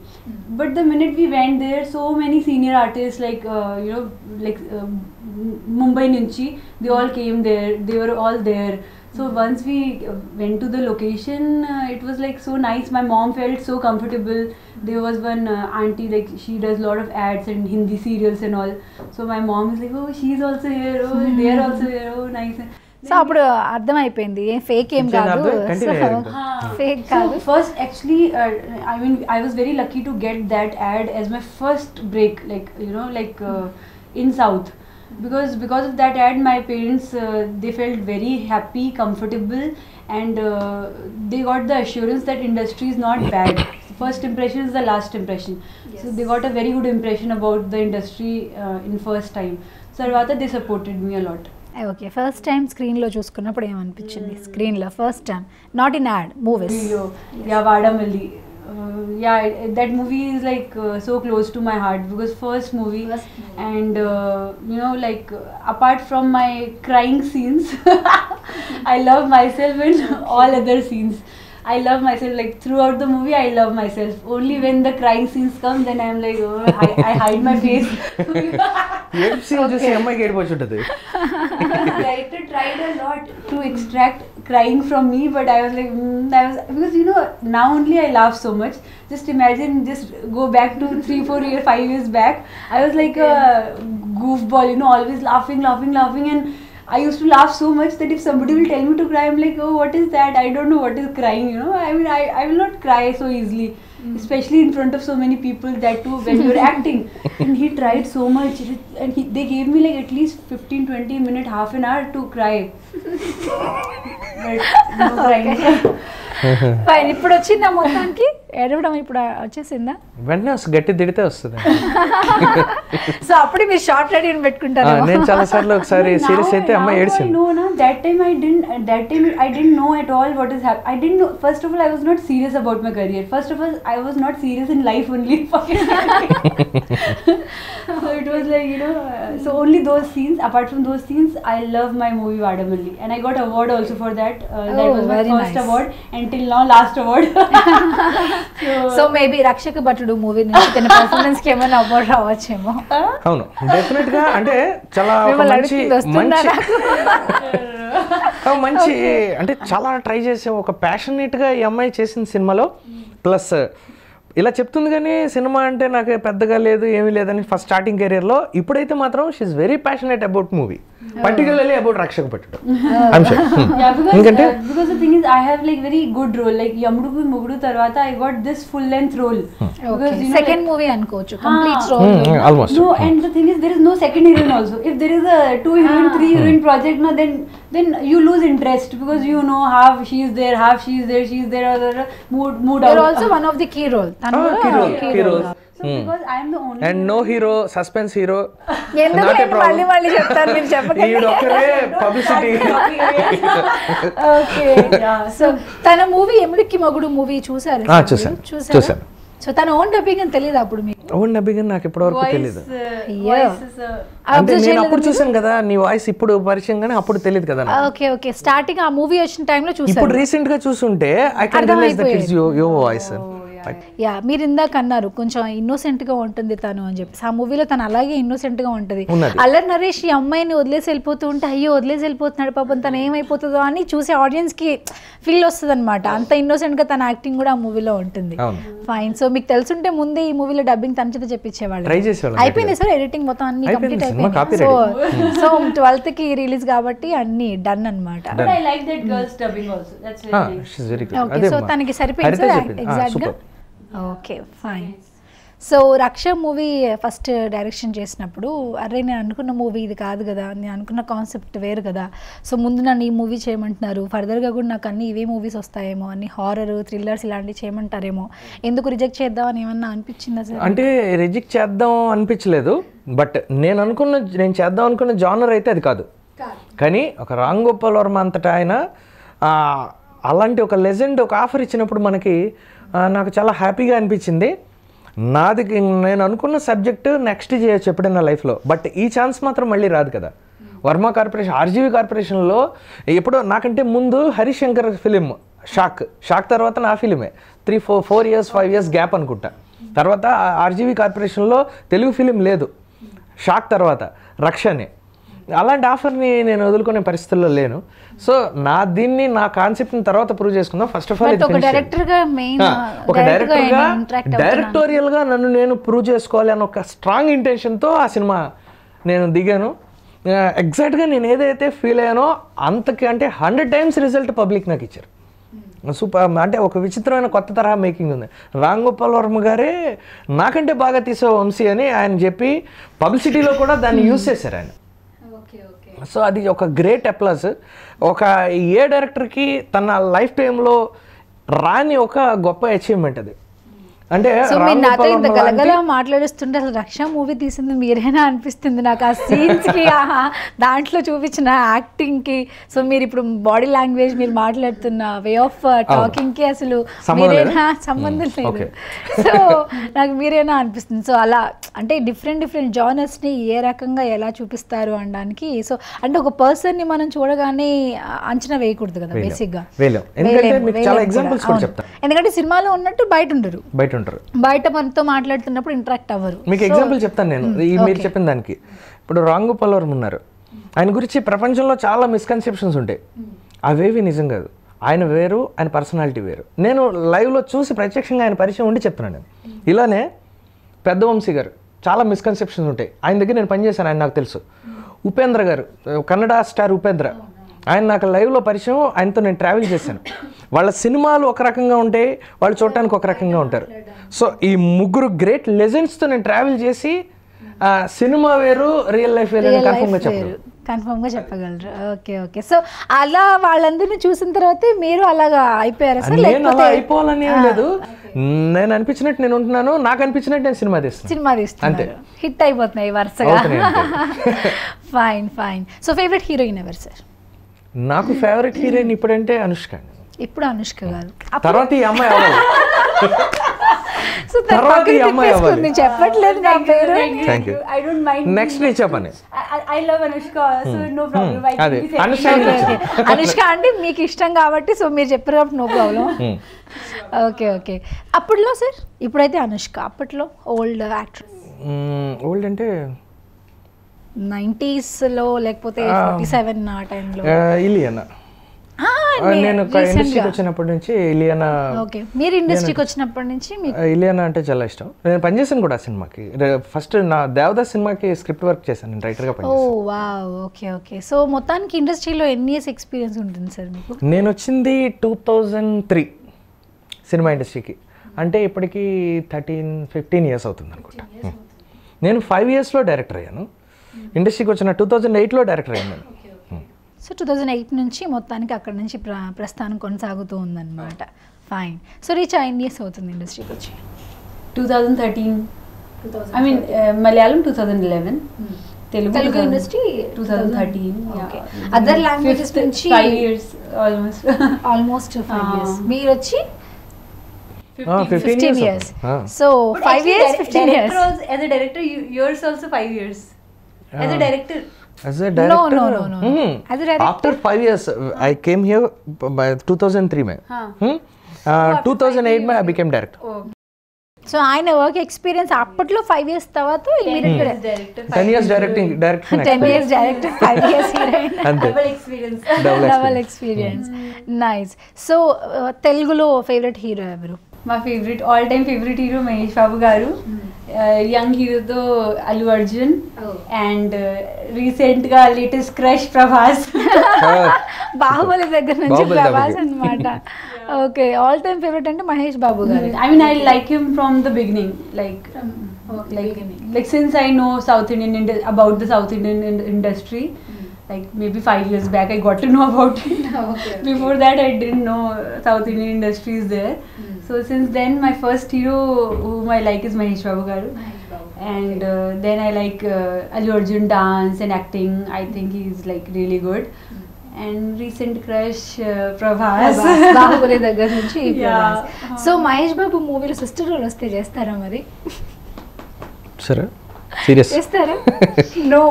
But the minute we went there, so many senior artists like Mumbai Nunchi, they all came there. They were all there. So once we went to the location, it was like so nice. My mom felt so comfortable. There was one auntie, like she does a lot of ads and Hindi serials and all. So my mom is like, oh, she's also here. Oh, they are also here. Oh, nice. So అప్పుడు అర్థమైపోయింది ఏం fake ఏం కాదు, fake కాదు. First actually I mean I was very lucky to get that ad as my first break, like you know, like in South. because of that ad, my parents they felt very happy, comfortable, and they got the assurance that industry is not bad. First impression is the last impression. So they got a very good impression about the industry in first time. So Arvata, they supported me a lot. Okay, first time స్క్రీన్లో చూసుకున్నప్పుడు ఏమనిపించింది? స్క్రీన్లో first time, not in add, movies. Yeah, Vadamalli. That movie is like so close to my heart because first movie. And you know, like apart from my crying scenes, I love myself in all other scenes. I love myself, like throughout the movie I love myself. Only when the crying scenes come, then I'm like, oh, I hide my face. ఏడ్ scene చూసి అమ్మాయికి ఏడుపు వచ్చి ఉంటుంది. Director tried a lot to extract crying from me, but I was like, because you know, now only I laugh so much. Just imagine, just go back to 3-4 years, 5 years back. I was like a goofball, you know, always laughing, and I used to laugh so much that if somebody will tell me to cry, I'm like, oh, what is that? I don't know what is crying, you know. I mean, I will not cry so easily, especially in front of so many people, that too when you're acting. And he tried so much, and they gave me like at least 15-20 minutes, half an hour to cry. But no crying. Fine, ఇప్పుడు వచ్చిందా మొత్తానికి ఏడవడం? ఇప్పుడు వచ్చేసిందా? వెంటనే గట్టి తిడితే వస్తుంది. సో అప్పుడే మీరు షార్ట్ రెడీ అని పెట్టుకుంటారు. నేను చాలా సార్లు ఒకసారి సీరియస్ అయితే అమ్మాయి ఏడ్చింది. No, that time I didn't know at all what is happening. I didn't know. First of all, I was not serious about my career. First of all, I was not serious in life only. So it was like, you know, so only those scenes. Apart from those scenes, I love my movie Vadamalli, and I got award also for that. That was my first award, and till now last award. So maybe రక్షక భటుడు movie నుంచి తన performance కి ఏమైనా award రావచ్చేమో. అవును, definite గా. అంటే చాలా మంచి అంటే చాలా ట్రై చేసే ఒక ప్యాషనేట్ గా ఈ అమ్మాయి చేసిన సినిమాలో. ప్లస్ ఇలా చెప్తుంది కానీ సినిమా అంటే నాకు పెద్దగా లేదు, ఏమీ లేదని ఫస్ట్ స్టార్టింగ్ కెరియర్లో. ఇప్పుడైతే మాత్రం she is very passionate about movie, particularly about రక్షక భటుడు. I'm sure. Because the thing is, I have like very good role. Like Yamudu Mugudu Tarvata, I got this full length role. Because you know, second like, movie ankochu, complete role. Almost. No, and the thing is, there is no second heroine also. If there is a 2 heroine, 3 heroine project, no, then you lose interest because you know half she is there, mood out. You're also one of the key role. Key role. So because I am the only and no hero, suspense hero. ఎందుకు మళ్ళీ చెప్తారు మీరు చెప్పకండి. ఈ ఒక్కరే publicity. Okay. So తన movie ఎముడికి మగుడు movie చూసారు? చూసాను. సో తన ఓన్ డబ్బింగ్ అని తెలియదు అప్పుడు మీకు? ఓన్ డబ్బింగ్ అని నాకు ఇప్పటి వరకు తెలియదు. అంటే నేను అప్పుడు చూసాను కదా, నీ వాయిస్ ఇప్పుడు పరిచయం కానీ అప్పుడు తెలియదు కదా. ఓకే. స్టార్టింగ్ ఆ మూవీ వచ్చిన టైంలో చూసాను. ఇప్పుడు రీసెంట్ గా చూస్తుంటే I can realize that it's your voice. మీరు ఇందాక అన్నారు కొంచెం ఇన్నోసెంట్ గా ఉంటుంది తను అని చెప్పి. ఆ మూవీలో తను అలాగే ఇన్నోసెంట్ గా ఉంటది. అల్లరి నరేష్ ఈ అమ్మాయిని వదిలేసి వెళ్ళిపోతూ ఉంటే అయ్యో వదిలేసి వెళ్ళిపోతున్నాడు పాపం తను ఏమైపోతుందో అని చూసే ఆడియన్స్ కి ఫీల్ వస్తుంది అనమాట. అంత ఇన్నోసెంట్ గా తన యాక్టింగ్ కూడా ఆ మూవీలో ఉంటుంది. ఫైన్. సో మీకు తెలుసుంటే ముందే ఈ మూవీలో డబ్బింగ్ తన చేత చెప్పించేవాళ్ళు. అయిపోయింది సార్, ఎడిటింగ్ మొత్తం అన్ని కంప్లీట్ అయిపోయింది. సో 12th కి రిలీజ్ కాబట్టి అన్ని డన్ అనమాట. సో తనకి సరిపోయింది సార్ ఎగ్జాక్ట్ గా. Okay fine. సో రక్ష మూవీ ఫస్ట్ డైరెక్షన్ చేసినప్పుడు అరే నేను అనుకున్న మూవీ ఇది కాదు కదా, నేను అనుకున్న కాన్సెప్ట్ వేరు కదా, సో ముందు నన్ను ఈ మూవీ చేయమంటున్నారు, ఫర్దర్గా కూడా నాకు అన్ని ఇవే మూవీస్ వస్తాయేమో, అన్ని హారర్ థ్రిల్లర్స్ ఇలాంటివి చేయమంటారేమో, ఎందుకు రిజెక్ట్ చేద్దాం అని ఏమన్నా అనిపించిందా సార్? అంటే రిజెక్ట్ చేద్దాం అనిపించలేదు, బట్ నేను చేద్దాం అనుకున్న జానర్ అయితే అది కాదు. కానీ ఒక రామ్ గోపాల్ వర్మ అంతటా ఆయన అలాంటి ఒక లెజెండ్ ఒక ఆఫర్ ఇచ్చినప్పుడు మనకి నాకు చాలా హ్యాపీగా అనిపించింది. నేను అనుకున్న సబ్జెక్టు నెక్స్ట్ చేయొచ్చు ఎప్పుడైనా లైఫ్లో, బట్ ఈ ఛాన్స్ మాత్రం మళ్ళీ రాదు కదా. వర్మ కార్పొరేషన్, ఆర్జీవీ కార్పొరేషన్లో ఎప్పుడో నాకంటే ముందు హరిశంకర్ ఫిలిం షాక్ తర్వాత నా ఫిలిమే 3-4 years 5 years గ్యాప్ అనుకుంటా. తర్వాత ఆర్జీవీ కార్పొరేషన్లో తెలుగు ఫిలిం లేదు, షాక్ తర్వాత రక్షనే. అలాంటి ఆఫర్ని నేను వదులుకునే పరిస్థితుల్లో లేను. సో నా కాన్సెప్ట్ని తర్వాత ప్రూవ్ చేసుకుందాం. ఫస్ట్ ఆఫ్ ఆల్ ఒక డైరెక్టోరియల్గా నన్ను నేను ప్రూవ్ చేసుకోవాలి అని ఒక స్ట్రాంగ్ ఇంటెన్షన్తో ఆ సినిమా నేను దిగాను. ఎగ్జాక్ట్గా నేను ఏదైతే ఫీల్ అయ్యానో అంతకి అంటే 100 times రిజల్ట్ పబ్లిక్ నాకు ఇచ్చారు. సూపర్. అంటే ఒక విచిత్రమైన కొత్త తరహా మేకింగ్ ఉంది. రామ్ గోపాల్ వర్మ గారే నాకంటే బాగా తీసే వంశీ అని ఆయన చెప్పి పబ్లిసిటీలో కూడా దాన్ని యూజ్ చేశారు ఆయన. సో అది ఒక గ్రేట్ అప్లాస్. ఒక ఏ డైరెక్టర్కి తన లైఫ్ టైంలో రాని ఒక గొప్ప అచీవ్మెంట్ అది. అంటే సో మీరు నాతో ఇంత గలగల మాట్లాడుస్తుంటే అసలు రక్ష మూవీ తీసింది మీరేనా అనిపిస్తుంది నాకు. ఆ సీన్స్కి దాంట్లో చూపించిన యాక్టింగ్కి, సో మీరు ఇప్పుడు బాడీ లాంగ్వేజ్, మీరు మాట్లాడుతున్న వే ఆఫ్ టాకింగ్కి అసలు మీరేనా సంబంధం లేదు. సో నాకు మీరేనా అనిపిస్తుంది. సో అలా అంటే డిఫరెంట్ జానర్స్ని ఏ రకంగా ఎలా చూపిస్తారు అనడానికి. సో అంటే ఒక పర్సన్ని మనం చూడగానే అంచనా వేయకూడదు కదా బేసిక్గా. ఎందుకంటే సినిమాలో ఉన్నట్టు బయట ఉండరు, బయట మనతో మాట్లాడుతున్నప్పుడు ఇంటరాక్ట్ అవ్వరు. మీకు ఎగ్జాంపుల్ చెప్తాను నేను మీరు చెప్పిన దానికి. ఇప్పుడు రాంగు పల్లవరం ఉన్నారు, ఆయన గురించి ప్రపంచంలో చాలా మిస్కన్సెప్షన్స్ ఉంటాయి, అవేవి నిజం కాదు. ఆయన వేరు, ఆయన పర్సనాలిటీ వేరు. నేను లైవ్లో చూసి ప్రత్యక్షంగా ఆయన పరిచయం ఉండి చెప్తున్నాను నేను. ఇలానే పెద్ద వంశీ గారు చాలా మిస్కన్సెప్షన్స్ ఉంటాయి, ఆయన దగ్గర నేను పనిచేశాను, ఆయన నాకు తెలుసు. ఉపేంద్ర గారు, కన్నడ స్టార్ ఉపేంద్ర, ఆయన నాకు లైవ్లో పరిచయం, ఆయనతో నేను ట్రావెల్ చేశాను. వాళ్ళ సినిమాలు ఒక రకంగా ఉంటాయి, వాళ్ళు చూడటానికి ఒక రకంగా ఉంటారు. సో ఈ ముగ్గురు గ్రేట్ లెజెండ్స్తో నేను ట్రావెల్ చేసి సినిమా వేరు, రియల్ లైఫ్ వేరు కన్ఫర్మ్గా చెప్పగలరు. ఓకే. సో అలా వాళ్ళందరినీ చూసిన తర్వాత మీరు అలాగా అయిపోయారు? నేను అలా అయిపోవాలని ఏం లేదు, నేను అనిపించినట్టు నేను ఉంటున్నాను, నాకు అనిపించినట్టు నేను సినిమా తీస్తాను, అంతే. హిట్ అయిపోతున్నాయి వరుసగా. ఫైన్. సో ఫేవరెట్ హీరోయిన్ ఎవరు సార్? నాకు ఫేవరెట్ హీరోయిన్ ఇప్పుడంటే అనుష్క. ఇప్పుడు అనుష్క కాదు, తర్వాత ఈ అమ్మాయి అవ్వాలి. సో తర్వాత ఈ అమ్మాయి అవ్వాలి. చెప్పట్లేదు నా పేరు. Thank you. I don't mind. Next నేను చెప్పండి. I love Anushka, so no problem. అదే అనుష్క అంటే మీకు ఇష్టం కాబట్టి, సో మీరు చెప్పారు కాబట్టి నో ప్రాబ్లం. ఓకే. అప్పట్లో సార్, ఇప్పుడైతే అనుష్క, అప్పట్లో ఓల్డ్ యాక్టర్. ఓల్డ్ అంటే 90sలో లేకపోతే 47 ఆ టైంలో ఇలియానా. నేను ఇండస్ట్రీకి వచ్చినప్పటి నుంచి ఇలియానా. ఓకే, మీరు ఇండస్ట్రీకి వచ్చినప్పటి నుంచి ఇలియానా అంటే చాలా ఇష్టం. నేను పనిచేసాను కూడా ఆ సినిమాకి. ఫస్ట్ నా దేవదాస్ సినిమాకి స్క్రిప్ట్ వర్క్ చేశాను, నేను రైటర్గా పనిచేసాను. ఓ వావ్, ఓకే. సో మొత్తానికి ఇండస్ట్రీలో ఎన్ని ఇయర్స్ ఎక్స్పీరియన్స్ ఉంటుంది సార్ మీకు? నేను వచ్చింది 2003 సినిమా ఇండస్ట్రీకి, అంటే ఇప్పటికి 13-15 ఇయర్స్ అవుతుంది అనుకుంటా. నేను 5 ఇయర్స్లో డైరెక్టర్ అయ్యాను. ఇండస్ట్రీకి వచ్చిన 2008లో డైరెక్టర్ అయ్యాను. సో 2008 నుంచి మొత్తానికి అక్కడ నుంచి ప్రస్థానం కొనసాగుతూ ఉందన్నమాట. ఫైన్. సో రీచ్ ఎన్ని ఇయర్స్ అవుతుంది ఇండస్ట్రీకి వచ్చి? 2013. I mean Malayalam 2011. Telugu industry 2013. Okay. Other languages నుంచి 5 years almost 5 years. మీరు వచ్చి 15 years. So 5 years, 15 years. As a director, yours also 5 years. As a director. As a director? No. As a director? After 5 years, I came here by 2003 mein. 2008 mein I became director. So ఆయన work experience అప్పట్లో 5 years తర్వాత ఇమిడియట్గా 10 years directing 10 years director, 5 years heroine. Double experience. Nice. So తెలుగులో favourite hero ఎవరు? మా favourite, all time favourite hero Mahesh Babu గారు. Young హీరోతో Allu Arjun, and recent గా లేటెస్ట్ క్రష్ ప్రభాస్. బాహుబలి దగ్గర నుంచి ప్రభాస్ అన్నమాట. ఓకే, ఆల్ టైమ్ ఫేవరెట్ అంటే మహేష్ బాబు గారు. I mean, I like him from the beginning, like since I know about the South Indian industry. Like maybe 5 years back I got to know about it. Before that I didn't know South Indian industry is there. So since then my first hero whom I like is Mahesh Babu garu. And then I like Allu Arjun dance and acting. I think he's like really good. And recent crush Prabhas. Baahubali దగ్గర నుంచి Prabhas. So Mahesh Babu మూవీలో sister role వస్తే చేస్తారా మరి? సరే, serious చేస్తారా? No,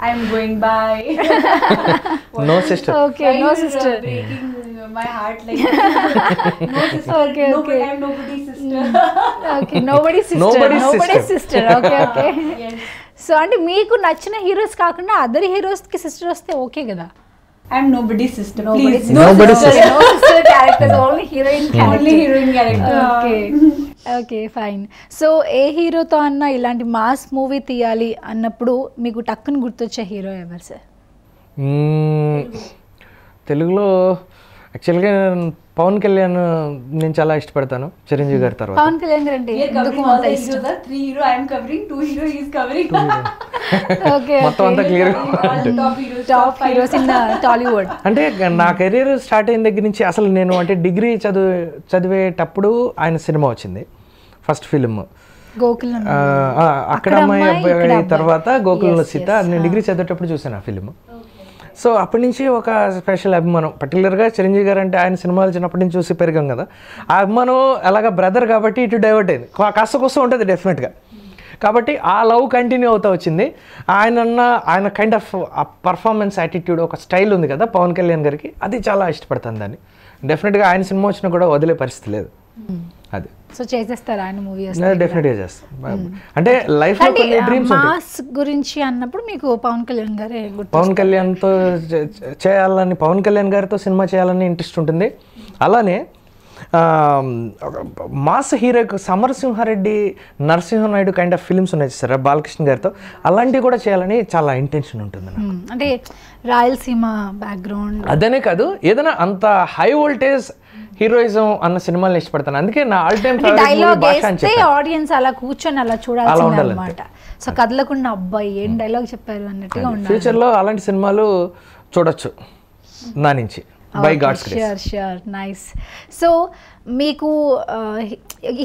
I'm going by. No sister. Okay, no sister. Breaking my heart like no sister. Okay. I'm nobody's sister. Okay, nobody's sister. Okay. Yes. So అంటే మీకు నచ్చిన హీరోస్ కాకుండా అదర్ హీరోస్ కి సిస్టర్ వస్తే ఓకే కదా? I'm nobody's sister. Nobody's No sister characters, only heroine character. Only heroine character. Okay fine. So ఏ హీరోతో అన్నా ఇలాంటి మాస్ మూవీ తీయాలి అన్నప్పుడు మీకు టక్కుని గుర్తొచ్చే హీరో ఎవరు సార్? తెలుగులో యాక్చువల్గా పవన్ కళ్యాణ్ నేను చాలా ఇష్టపడతాను చిరంజీవి గారి తర్వాత. పవన్ కళ్యాణ్ గారు అంటే We are ఎందుకు covering all అంత the ఇష్టం? heroes. 3 hero I am covering, 2 hero he is covering. Okay మొత్తం అంతా clear. All top heroes, top heroes in Tollywood. అంటే నా కెరీర్ స్టార్ట్ అయిన దగ్గర నుంచి అసలు నేను అంటే డిగ్రీ చదివేటప్పుడు ఆయన సినిమా వచ్చింది ఫస్ట్ ఫిల్మ్, గోకుల్ అక్కడ అమ్మాయి అబ్బాయి తర్వాత గోకులంలో సీత. నేను డిగ్రీ చదివేటప్పుడు చూసాను ఆ ఫిల్మ్. సో అప్పటి నుంచి ఒక స్పెషల్ అభిమానం, పర్టికులర్గా చిరంజీవి గారు అంటే ఆయన సినిమాలు చిన్నప్పటి నుంచి చూసి పెరిగాం కదా, ఆ అభిమానం ఎలాగ బ్రదర్ కాబట్టి ఇటు డైవర్ట్ అయింది, కాస్త కోసం ఉంటుంది డెఫినెట్గా. కాబట్టి ఆ లవ్ కంటిన్యూ అవుతూ వచ్చింది. ఆయన కైండ్ ఆఫ్ పర్ఫార్మెన్స్ యాటిట్యూడ్, ఒక స్టైల్ ఉంది కదా పవన్ కళ్యాణ్ గారికి, అది చాలా ఇష్టపడతాను దాన్ని. డెఫినెట్గా ఆయన సినిమా వచ్చినా కూడా వదిలే పరిస్థితి లేదు. అది సో చేసేస్తారు ఆయన మూవీ డెఫినెట్గా చేస్తాను. అంటే లైఫ్లో కొన్ని డ్రీమ్స్ ఉంటాయి. మాస్ గురించి అన్నప్పుడు మీకు పవన్ కళ్యాణ్ గారే గుర్తు. పవన్ కళ్యాణ్తో చేయాలని, పవన్ కళ్యాణ్ గారితో సినిమా చేయాలని ఇంట్రెస్ట్ ఉంటుంది. అలానే మాస్ హీరోకి Samarasimha Reddy, Narasimha Naidu kind of films ఉన్నాయి సార్ బాలకృష్ణ గారితో, అలాంటివి కూడా చేయాలని చాలా ఇంటెన్షన్ ఉంటుంది. అంటే రాయలసీమ బ్యాక్గ్రౌండ్ అదనే కాదు, ఏదైనా అంత హై వోల్టేజ్ హీరోయిజం అన్న సినిమాలు ఇష్టపడతాను. అందుకే నా ఆల్ టైమ్ డైలాగ్ వేస్తే ఆడియన్స్ అలా కూర్చొని అలా చూడాల్సింది అనమాట. సో కదలకుండా అబ్బాయి ఏం డైలాగ్ చెప్పారు అన్నట్టుగా ఉండాలి. ఫ్యూచర్లో అలాంటి సినిమాలు చూడొచ్చు నా నుంచి. By God's grace. Sure sure nice. So మీకు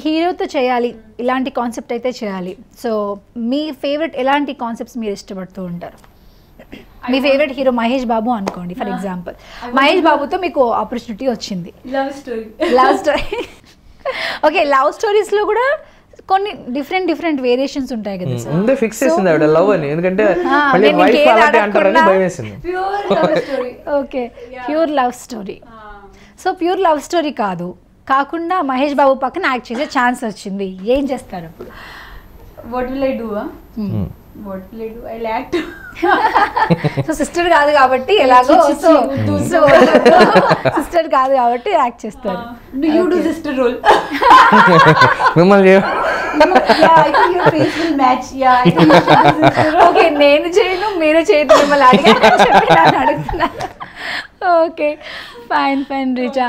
హీరోతో చేయాలి, ఇలాంటి కాన్సెప్ట్ అయితే చేయాలి. సో మీ ఫేవరెట్ ఎలాంటి కాన్సెప్ట్స్ మీరు ఇష్టపడుతూ ఉంటారు? మీ ఫేవరెట్ హీరో మహేష్ బాబు అనుకోండి ఫర్ ఎగ్జాంపుల్. మహేష్ బాబుతో మీకు ఆపర్చునిటీ వచ్చింది, Love story. Love story. Okay, love స్టోరీస్లో కూడా కొన్ని డిఫరెంట్ వేరియేషన్స్ ఉంటాయి కదా సార్. ముందే ఫిక్స్ చేసింది ఆవిడ లవ్ అని, ఎందుకంటే మళ్ళీ వైఫ్ అలాంటి అంటారని భయం వేసింది. Pure love story. Okay, pure love story. So pure love story కాకుండా మహేష్ బాబు పక్కన యాక్ట్ చేసే ఛాన్స్ వచ్చింది, ఏం చేస్తారు అప్పుడు? What will I do? What will I do? I'll act. So sister కాదు కాబట్టి ఎలాగో, సో సిస్టర్ కాదు కాబట్టి యాక్ట్ చేస్తారు. Do you do sister role? మిమ్మల్ని Yeah, I think your face will match. Yeah, I think you should do sister role. Okay, నేను చేయను మీరు చేయదు, మిమ్మల్ని అడుగుతున్నాను. Okay, fine Richa.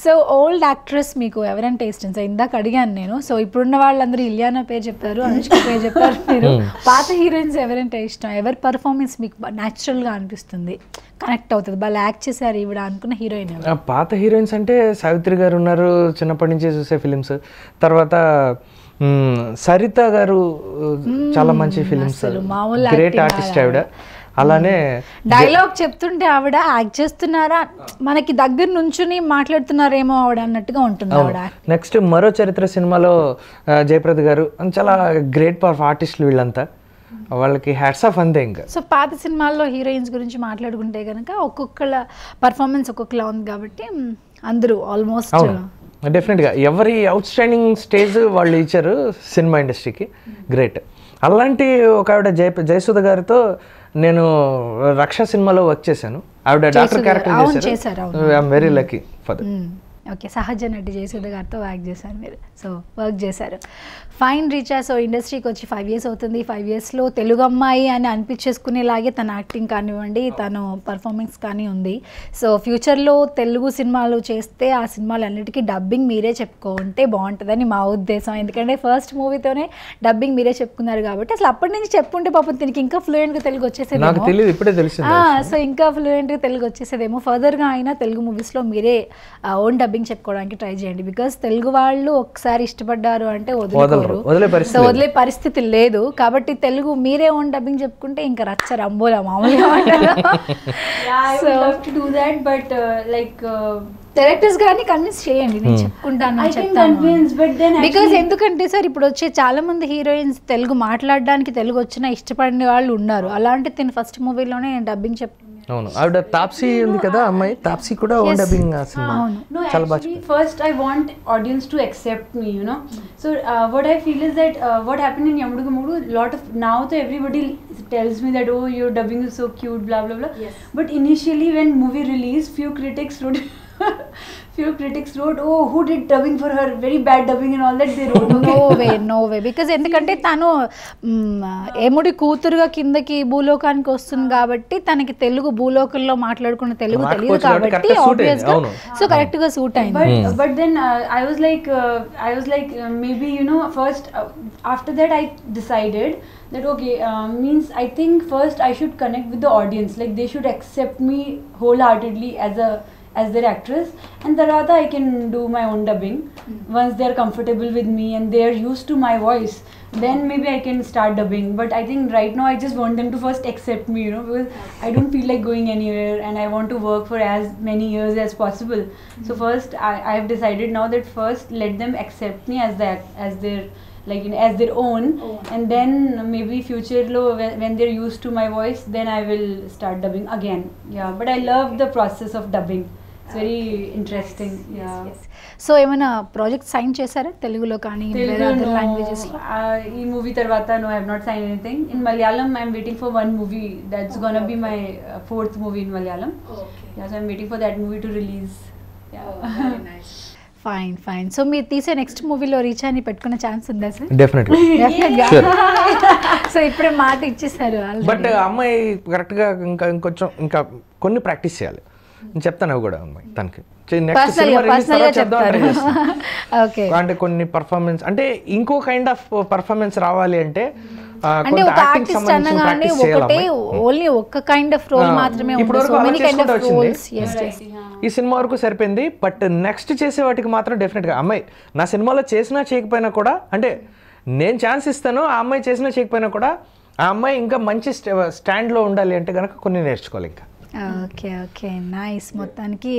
So old actress మీకు ఎవరంటే ఇష్టం సార్? ఇందాక అడిగాను నేను. సో ఇప్పుడున్న వాళ్ళందరూ ఇలియానా పేరు చెప్పారు, అనుష్క పేరు చెప్పారు. మీరు పాత హీరోయిన్స్ ఎవరంటే ఇష్టం? ఎవరి పర్ఫార్మెన్స్ మీకు న్యాచురల్గా అనిపిస్తుంది, కనెక్ట్ అవుతుంది, బాగా యాక్ట్ చేశారు ఈవిడ అనుకున్న హీరోయిన్? పాత హీరోయిన్స్ అంటే సావిత్రి గారు ఉన్నారు, చిన్నప్పటి నుంచే చూసే ఫిలిమ్స్. తర్వాత సరిత గారు చాలా మంచి ఫిలిమ్స్, గ్రేట్ ఆర్టిస్ట్ ఆవిడ. అలానే డైలాగ్ చెప్తుంటే ఆవిడ యాక్ట్ చేస్తున్నారా, మనకి దగ్గర నుంచుని మాట్లాడుతున్నారేమో ఆవిడ అన్నట్టుగా ఉంటుంది ఆవిడ. నెక్స్ట్ మరో చరిత్ర సినిమాలో జయప్రద గారు చాలా గ్రేట్ ఆర్టిస్టులు వీళ్ళంతా, వాళ్ళకి హ్యాట్స్ ఆఫ్ అంతే. ఇంకా సో పాత సినిమాల్లో హీరోయిన్స్ గురించి మాట్లాడుకుంటే కనుక ఒక్కొక్కళ్ళ పర్ఫార్మెన్స్ ఒక్కొక్కలా ఉంది కాబట్టి అందరూ ఆల్మోస్ట్ డెఫినెట్గా ఎవరి అవుట్ స్టాండింగ్ స్టేజ్ వాళ్ళు ఇచ్చారు సినిమా ఇండస్ట్రీకి, గ్రేట్. అలాంటి ఒక ఆవిడ జయసుధ గారితో నేను రక్ష సినిమాలో వర్క్ చేశాను. ఆవిడ డాక్టర్ క్యారెక్టర్ చేశారు. I'm very lucky for that. Okay, సహజ నటి జయసుధ గారితో వర్క్ చేశారు మీరు. సో వర్క్ చేశారు, ఫైన్ రీచా. సో ఇండస్ట్రీకి వచ్చి 5 years అవుతుంది. 5 yearsలో తెలుగు అమ్మాయి అని అనిపించేసుకునేలాగే తన యాక్టింగ్ కానివ్వండి, తను పర్ఫార్మెన్స్ కానీ ఉంది. సో ఫ్యూచర్లో తెలుగు సినిమాలు చేస్తే ఆ సినిమాలు అన్నిటికీ డబ్బింగ్ మీరే చెప్పుకుంటే బాగుంటుందని మా ఉద్దేశం. ఎందుకంటే ఫస్ట్ మూవీతోనే డబ్బింగ్ మీరే చెప్పుకున్నారు కాబట్టి అసలు అప్పటి నుంచి చెప్పుకుంటే పాపం దీనికి ఇంకా ఫ్లూయెంట్గా తెలుగు వచ్చేసేది. నాకు తెలియదు, ఇప్పుడే తెలిసింది. సో ఇంకా ఫ్లూయెంట్గా తెలుగు వచ్చేసేదేమో. ఫర్దర్గా అయినా తెలుగు మూవీస్లో మీరే ఓన్ డబ్బింగ్ చెప్పుకోవడానికి ట్రై చేయండి. బికాస్ తెలుగు వాళ్ళు ఒకసారి ఇష్టపడ్డారు అంటే వదిలే పరిస్థితి లేదు. కాబట్టి తెలుగు మీరే ఓన్ డబ్బింగ్ చెప్పుకుంటే ఇంకా రచ్చ రంబోలా మామూలుగా. డైరెక్టర్స్ గారిని కన్విన్స్ చేయండి, నేను చెప్పుకుంటాను చెప్తాను. బికాస్ ఎందుకంటే సార్ ఇప్పుడు వచ్చే చాలా మంది హీరోయిన్స్ తెలుగు మాట్లాడడానికి తెలుగు వచ్చినా ఇష్టపడిన వాళ్ళు ఉన్నారు. అలాంటి తిని ఫస్ట్ మూవీలోనే నేను డబ్బింగ్ చెప్తాను. అవును, ఆవిడ తాప్సీ ఉంది కదా అమ్మాయి, తాప్సీ కూడా ఓన్ డబ్బింగ్ సినిమా చాలా బాగా. First I want audience to accept me, you know. So what I feel is that what happened in Yamudu Gamudu, lot of now so everybody tells me that oh your dubbing is so cute, blah blah blah. Yes. But initially when movie released, few critics wrote few critics wrote, oh, who did dubbing for her? Very bad dubbing and all that they wrote. No way because ఎందుకంటే తను ఏముడి కూతురుగా కిందకి భూలోకానికి వస్తుంది కాబట్టి తనకి తెలుగు భూలోకంలో మాట్లాడుకున్న తెలుగు తెలియదు కాబట్టి ఆబ్వియస్ గా సో కరెక్ట్ గా సూట్ అయింది. But then I was like maybe first after that I decided that okay, means I think first I should connect with the audience, like they should accept me wholeheartedly as their actress, and tarvata I can do my own dubbing. Once they are comfortable with me and they are used to my voice, then maybe I can start dubbing. But I think right now I just want them to first accept me, because I don't feel like going anywhere and I want to work for as many years as possible. So first I have decided now that first let them accept me as their like as their own, and then maybe future lo when they're used to my voice, then I will start dubbing again. Yeah, but I love the process of dubbing. It's very interesting. Yeah. So ఏమైనా project sign చేశారా తెలుగులో కానీ వేరే other languages లో? ఈ movie తర్వాత no, I have not signed anything. In Malayalam I'm waiting for one movie that's gonna be my fourth movie in Malayalam. Yeah, so I'm waiting for that movie to release. Yeah. Fine so మీరు తీసే next మూవీలో రీచాని పెట్టుకునే chance ఉందా sir? డెఫినెట్గా. So ఇప్పుడే మాట ఇచ్చేసారు. But అమ్మాయి కరెక్ట్గా ఇంకా కొన్ని ప్రాక్టీస్ చేయాలి. నేను చెప్తాను అవి కూడా అమ్మాయి తనకి నెక్స్ట్ సినిమా రిలీజ్ తర్వాత చెప్దాం ట్రై చేస్తాను. అంటే కొన్ని పర్ఫార్మెన్స్ అంటే ఇంకో కైండ్ ఆఫ్ పర్ఫార్మెన్స్ రావాలి అంటే అంటే ఒక ఆర్టిస్ట్ అనగానే ఒకటే ఓన్లీ ఒక్క కైండ్ ఆఫ్ రోల్ మాత్రమే ఉంటుంది. So many kind of roles. ఈ సినిమా వరకు సరిపోయింది. బట్ నెక్స్ట్ చేసే వాటికి మాత్రం డెఫినెట్గా అమ్మాయి నా సినిమాలో చేసినా చేయకపోయినా కూడా, అంటే నేను ఛాన్స్ ఇస్తాను, ఆ అమ్మాయి చేసినా చేయకపోయినా కూడా ఆ అమ్మాయి ఇంకా మంచి స్టాండ్లో ఉండాలి అంటే కనుక కొన్ని నేర్చుకోవాలి ఇంకా. Okay nice. మొత్తానికి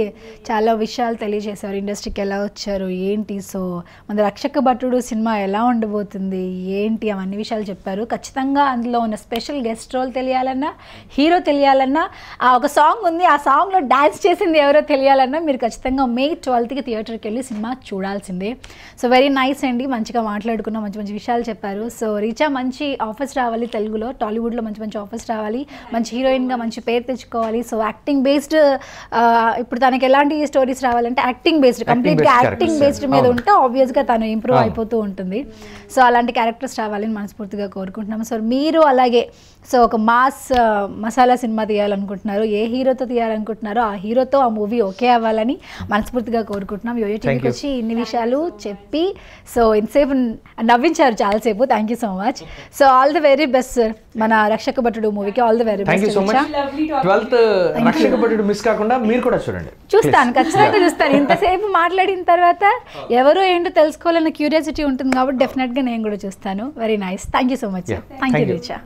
చాలా విషయాలు తెలియజేశారు, ఇండస్ట్రీకి ఎలా వచ్చారు ఏంటి. సో మన రక్షక భటుడు సినిమా ఎలా ఉండబోతుంది ఏంటి అవన్నీ విషయాలు చెప్పారు. ఖచ్చితంగా అందులో ఉన్న స్పెషల్ గెస్ట్ రోల్ తెలియాలన్నా, హీరో తెలియాలన్నా, ఆ ఒక సాంగ్ ఉంది ఆ సాంగ్లో డ్యాన్స్ చేసింది ఎవరో తెలియాలన్నా మీరు ఖచ్చితంగా May 12th థియేటర్కి వెళ్ళి సినిమా చూడాల్సిందే. సో వెరీ నైస్ అండి, మంచిగా మాట్లాడుకున్నాం, మంచి మంచి విషయాలు చెప్పారు. సో రీచా మంచి ఆఫర్స్ రావాలి తెలుగులో, టాలీవుడ్లో మంచి మంచి ఆఫర్స్ రావాలి, మంచి హీరోయిన్గా మంచి పేరు తెచ్చుకోవాలి. సో యాక్టింగ్ బేస్డ్ ఇప్పుడు తనకి ఎలాంటి స్టోరీస్ రావాలంటే యాక్టింగ్ బేస్డ్, కంప్లీట్గా యాక్టింగ్ బేస్డ్ మీద ఉంటే ఆబ్వియస్గా తను ఇంప్రూవ్ అయిపోతూ ఉంటుంది. సో అలాంటి క్యారెక్టర్స్ రావాలని మనస్ఫూర్తిగా కోరుకుంటున్నాము. సో మీరు అలాగే సో ఒక మాస్ మసాలా సినిమా తీయాలనుకుంటున్నారు, ఏ హీరోతో తీయాలనుకుంటున్నారో ఆ హీరోతో ఆ మూవీ ఓకే అవ్వాలని మనస్ఫూర్తిగా కోరుకుంటున్నాం. యోయో టీవీకి వచ్చి ఇన్ని విషయాలు చెప్పి సో ఇంతసేపు నవ్వించారు చాలాసేపు. Thank you so much. So all the very best sir మన రక్షక భటుడు మూవీకి. All the very best. 12th రక్షక భటుడు మిస్ కాకుండా మీరు కూడా చూడండి. చూస్తాను, ఖచ్చితంగా చూస్తాను. ఇంతసేపు మాట్లాడిన తర్వాత ఎవరో ఏంటో తెలుసుకోవాలన్న క్యూరియాసిటీ ఉంటుంది కాబట్టి డెఫినెట్గా నేను కూడా చూస్తాను. Very nice. Thank you so much sir. Thank you Richa.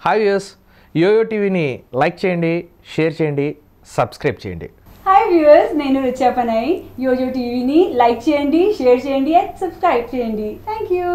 Hi viewers, YOYO టీవీని లైక్ చేయండి, షేర్ చేయండి, సబ్స్క్రైబ్ చేయండి. హాయ్ వ్యూయర్స్, నేను రిచా పనాయ్. యోయో టీవీని లైక్ చేయండి, షేర్ చేయండి అండ్ సబ్స్క్రైబ్ చేయండి. Thank you.